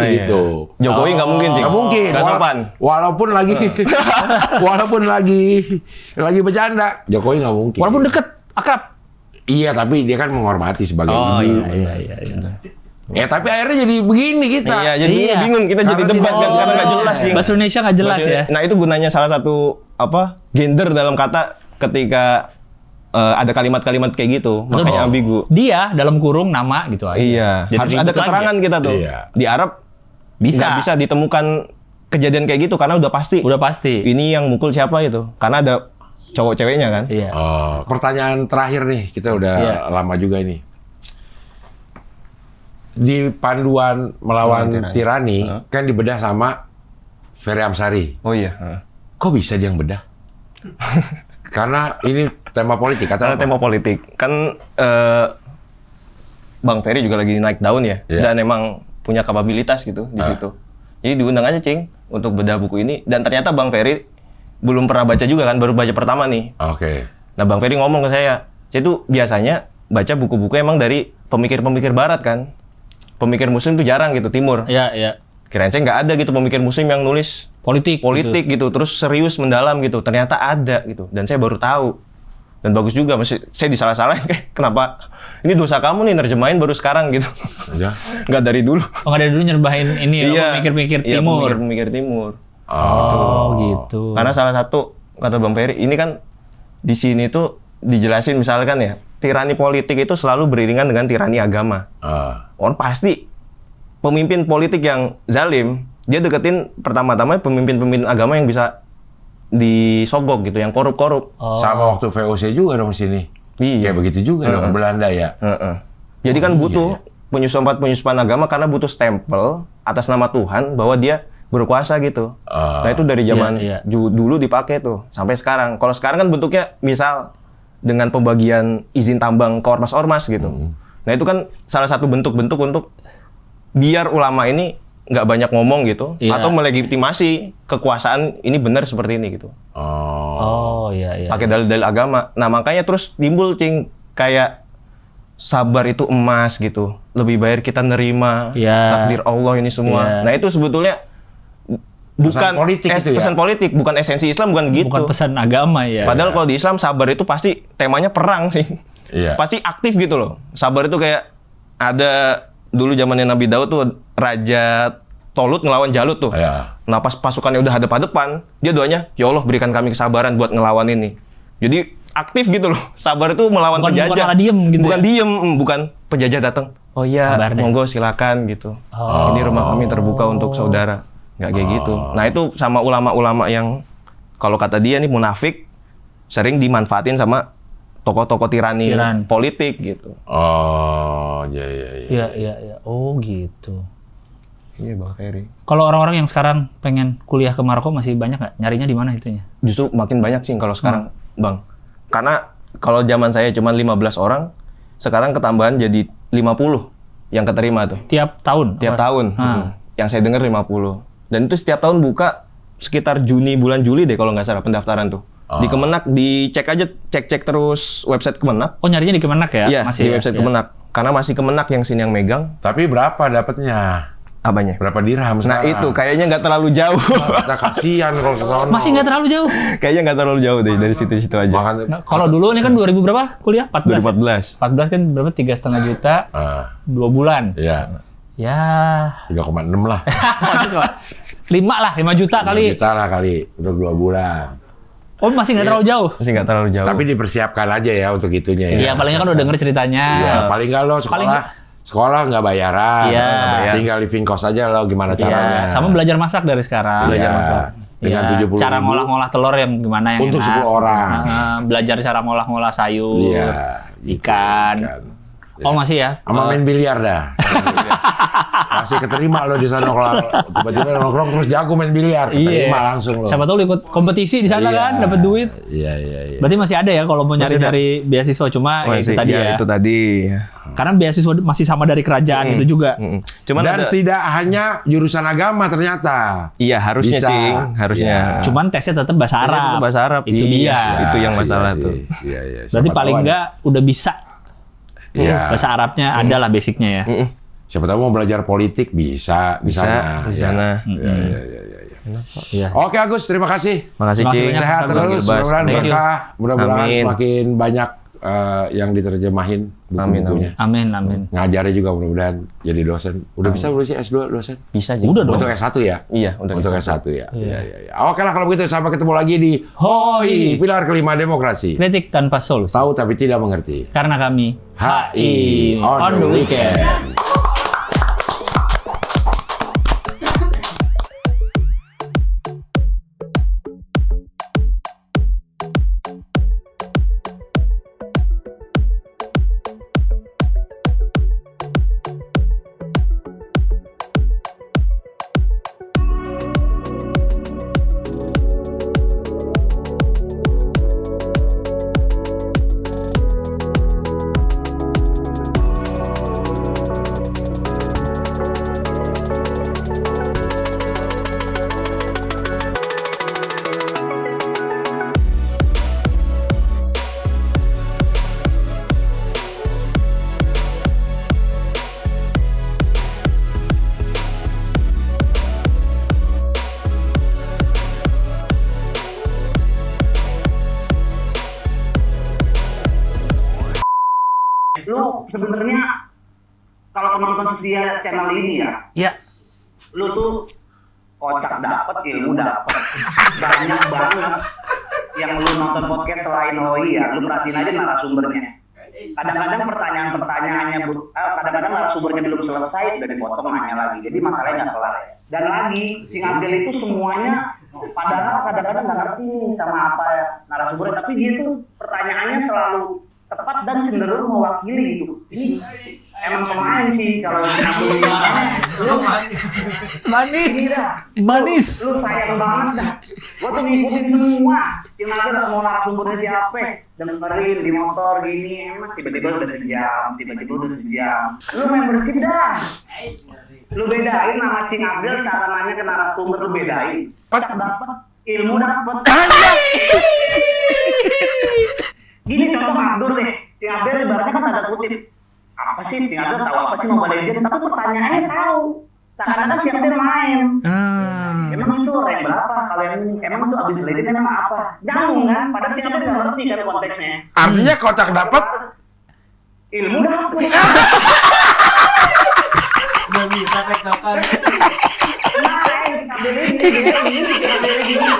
Gitu. Jokowi nggak mungkin Cing. Nggak mungkin. Nggak sopan. Walaupun lagi bercanda, Jokowi nggak mungkin. Walaupun deket, akrab. Iya, tapi dia kan menghormati sebagai Oh ibu. iya. Ya tapi akhirnya jadi begini kita. Iya, jadi Iya. bingung kita jadi Karena debat tidak- karena nggak jelas Cing. Bahasa Indonesia nggak jelas ya. Nah itu gunanya salah satu gender dalam kata ketika ada kalimat-kalimat kayak gitu, makanya ambigu. Dia dalam kurung nama gitu aja. Iya, Jadi harus ribut ada lagi. keterangan kita tuh. Iya. Di Arab Bisa. nggak bisa ditemukan kejadian kayak gitu karena udah pasti. Udah pasti. Ini yang mukul siapa itu? Karena ada cowok ceweknya kan. Iya. Pertanyaan terakhir nih, kita udah Iya. lama juga ini. Di panduan melawan tirani kan dibedah sama Ferry Amsari. Oh iya. Kok bisa dia yang bedah? Karena ini tema politik atau Karena apa? tema politik kan Bang Ferry juga lagi naik daun ya, Iya. dan emang punya kapabilitas gitu di situ. Jadi diundang aja Cing untuk bedah buku ini, dan ternyata Bang Ferry belum pernah baca juga kan, baru baca pertama nih. Oke. Nah Bang Ferry ngomong ke saya tuh biasanya baca buku-buku emang dari pemikir-pemikir barat kan, pemikir muslim tuh jarang gitu, timur. Iya. Kirain saya nggak ada gitu pemikir muslim yang nulis Politik gitu, terus serius mendalam gitu. Ternyata ada gitu, dan saya baru tahu. Dan bagus juga, masih saya disalah-salahin kayak kenapa ini dosa kamu nih nerjemahin baru sekarang gitu. Ya. Nggak dari dulu. Oh, nggak ada dulu nyerbahin ini ya, pemikir-pikir Iya, timur. pemikir timur. Oh, gitu. Karena salah satu kata Bang Ferry, ini kan di sini tuh dijelasin misalkan ya, tirani politik itu selalu beriringan dengan tirani agama. Orang pasti pemimpin politik yang zalim, dia deketin pertama-tama pemimpin-pemimpin agama yang bisa disogok gitu, yang korup-korup. Sama waktu VOC juga dong sini. Iya. Kayak begitu juga dong Belanda ya. Jadi kan iya, butuh penyusupan agama karena butuh stempel atas nama Tuhan bahwa dia berkuasa gitu. Nah itu dari zaman Iya. dulu dipakai tuh sampai sekarang. Kalau sekarang kan bentuknya misal dengan pembagian izin tambang ke ormas-ormas gitu. Nah itu kan salah satu bentuk-bentuk untuk biar ulama ini nggak banyak ngomong gitu, Iya. atau melegitimasi kekuasaan ini benar seperti ini gitu. Oh, iya. Pakai dalil-dalil agama. Nah makanya terus timbul Cing kayak sabar itu emas gitu. Lebih baik kita nerima Iya. takdir Allah ini semua. Iya. Nah itu sebetulnya bukan politik itu ya? pesan politik, bukan esensi Islam, bukan gitu. Bukan pesan agama ya. Padahal kalau di Islam sabar itu pasti temanya perang sih. Iya. Pasti aktif gitu loh. Sabar itu kayak ada dulu zamannya Nabi Daud tuh Raja Tolut ngelawan Jalut tuh. Iya. Nah pas pasukannya udah hadap-hadapan, dia doanya, ya Allah berikan kami kesabaran buat ngelawan ini. Jadi aktif gitu loh. Sabar itu melawan Bukan penjajah. malah diem gitu Bukan ya? diem, bukan penjajah datang. Oh iya, Sabar deh. monggo silakan gitu. Oh. Ini rumah kami terbuka untuk saudara. Nggak kayak gitu. Nah itu sama ulama-ulama yang kalau kata dia nih munafik, sering dimanfaatin sama tokoh-tokoh tirani politik gitu. Oh, iya. Iya. Oh, gitu. Iya Bang Ferry. Kalau orang-orang yang sekarang pengen kuliah ke Maroko masih banyak nggak? Nyarinya di mana itunya? Justru makin banyak sih kalau sekarang, Bang. Karena kalau zaman saya cuma 15 orang, sekarang ketambahan jadi 50 yang keterima tuh. Tiap tahun? Tiap Apa? tahun. Yang saya dengar 50. Dan itu setiap tahun buka sekitar bulan Juli deh kalau nggak salah pendaftaran tuh. Di Kemenak, dicek aja, cek terus website Kemenak. Oh, nyarinya di Kemenak ya? Iya, masih di ya? website Iya. Kemenak. Karena masih Kemenak yang sini yang megang. Tapi berapa dapatnya? Apanya? Berapa dirham Nah sekarang? itu kayaknya nggak terlalu jauh. Kita kasihan kalau ke sono. Masih nggak terlalu jauh. Kayaknya nggak terlalu jauh deh dari situ-situ aja. Makan, Nah, kalau dulu ini kan 2000 berapa kuliah? 14. 2014. 14 kan berapa? 3,5 juta 2 bulan. Iya. Ya. 3,6 lah. 5 lah, 5 juta kali. Kita lah kali untuk 2 bulan. Oh, masih nggak terlalu jauh. Masih nggak terlalu jauh. Tapi dipersiapkan aja ya untuk itunya ya. Iya, palingnya kan udah denger ceritanya. Iya, paling nggak lo sekolah nggak bayaran. Iya. Tinggal living cost aja lo gimana caranya. Iya, sama belajar masak dari sekarang. Iya. Belajar masak. Dengan Iya, 70.000. cara ngolah-ngolah telur yang gimana yang Untuk enak. 10 orang. Belajar cara ngolah-ngolah sayur, Iya. ikan. Oh, masih ya? Sama main biliar dah. Masih keterima lo di sana kalau tiba-tiba nongkrong terus jago main biliar, keterima langsung lo. Siapa tahu lu ikut kompetisi di sana kan, dapat duit. Iya. Berarti masih ada ya kalau mau nyari-nyari beasiswa, cuma ya itu tadi ya. Itu tadi. Karena beasiswa masih sama dari kerajaan itu juga. Cuman Dan tidak hanya jurusan agama ternyata. Iya, harusnya Bisa. Cing, harusnya. Cuman tesnya tetap bahasa Tesnya Arab. tetap bahasa Arab. Itu Iya. dia. Itu yang masalah sih. tuh. Iya. Berarti Siapa paling tahu enggak udah bisa. Iya. Bahasa Arabnya ada lah basicnya ya. Siapa tahu mau belajar politik bisa di sana. di sana. Iya. Oke Agus, terima kasih. Makasih Terima kasih Cing. banyak. Sehat Agus. terus, Bas. mudah-mudahan Thank you. berkah, mudah-mudahan Amin. semakin banyak yang diterjemahin buku-bukunya. Amin. Ngajarnya juga mudah-mudahan jadi dosen. Udah bisa belum sih S2 dosen? Bisa Cing. Udah dong. Untuk S1 ya? Iya, udah Untuk bisa. S1 ya. Iya. Oke lah kalau begitu sampai ketemu lagi di Hoi. pilar kelima demokrasi. Kritik tanpa solusi. Tahu tapi tidak mengerti. Karena kami HI on the weekend. Lu sebenarnya kalau penonton setia channel ini ya, ya lu tuh kocak dapet, ilmu dapet, banyak banget yang lu nonton podcast selain Hoi ya, lu perhatiin aja narasumbernya. Kadang-kadang pertanyaan-pertanyaannya, kadang-kadang narasumbernya belum selesai udah dipotong nanya lagi, jadi masalahnya nggak kelar. Dan lagi, si Abdel itu semuanya padahal kadang-kadang nggak ngerti nih sama apa ya narasumbernya, tapi dia tuh pertanyaannya selalu tepat dan cenderung mewakili gitu. Ini emang pemain sih kalau manis. lu sayang banget dah. Gua tuh ngikutin semua. Yang ada mau narasumbernya siapa? Dengerin di motor gini, emang tiba-tiba udah sejam. Lu membership dah. Lu bedain nama Cing Abdel, cara nanya ke narasumber lu bedain. Dapat ilmu dapat. Gini contoh Abdul deh, Cing Abdel ibaratnya kan tanda kutip. Apa sih Cing Abdel tahu apa sih Mobile Legends? Tapi pertanyaannya tahu. Seakan-akan Cing Abdel main. Emang itu rank berapa? Kalau yang ini, emang itu abis Legends emang apa? Jangan kan? Padahal Cing Abdel nggak ngerti kan konteksnya. Artinya kotak dapat Ilmu dapet. Udah bisa tektokan. Nah, Cing Abdel ini, dia gini.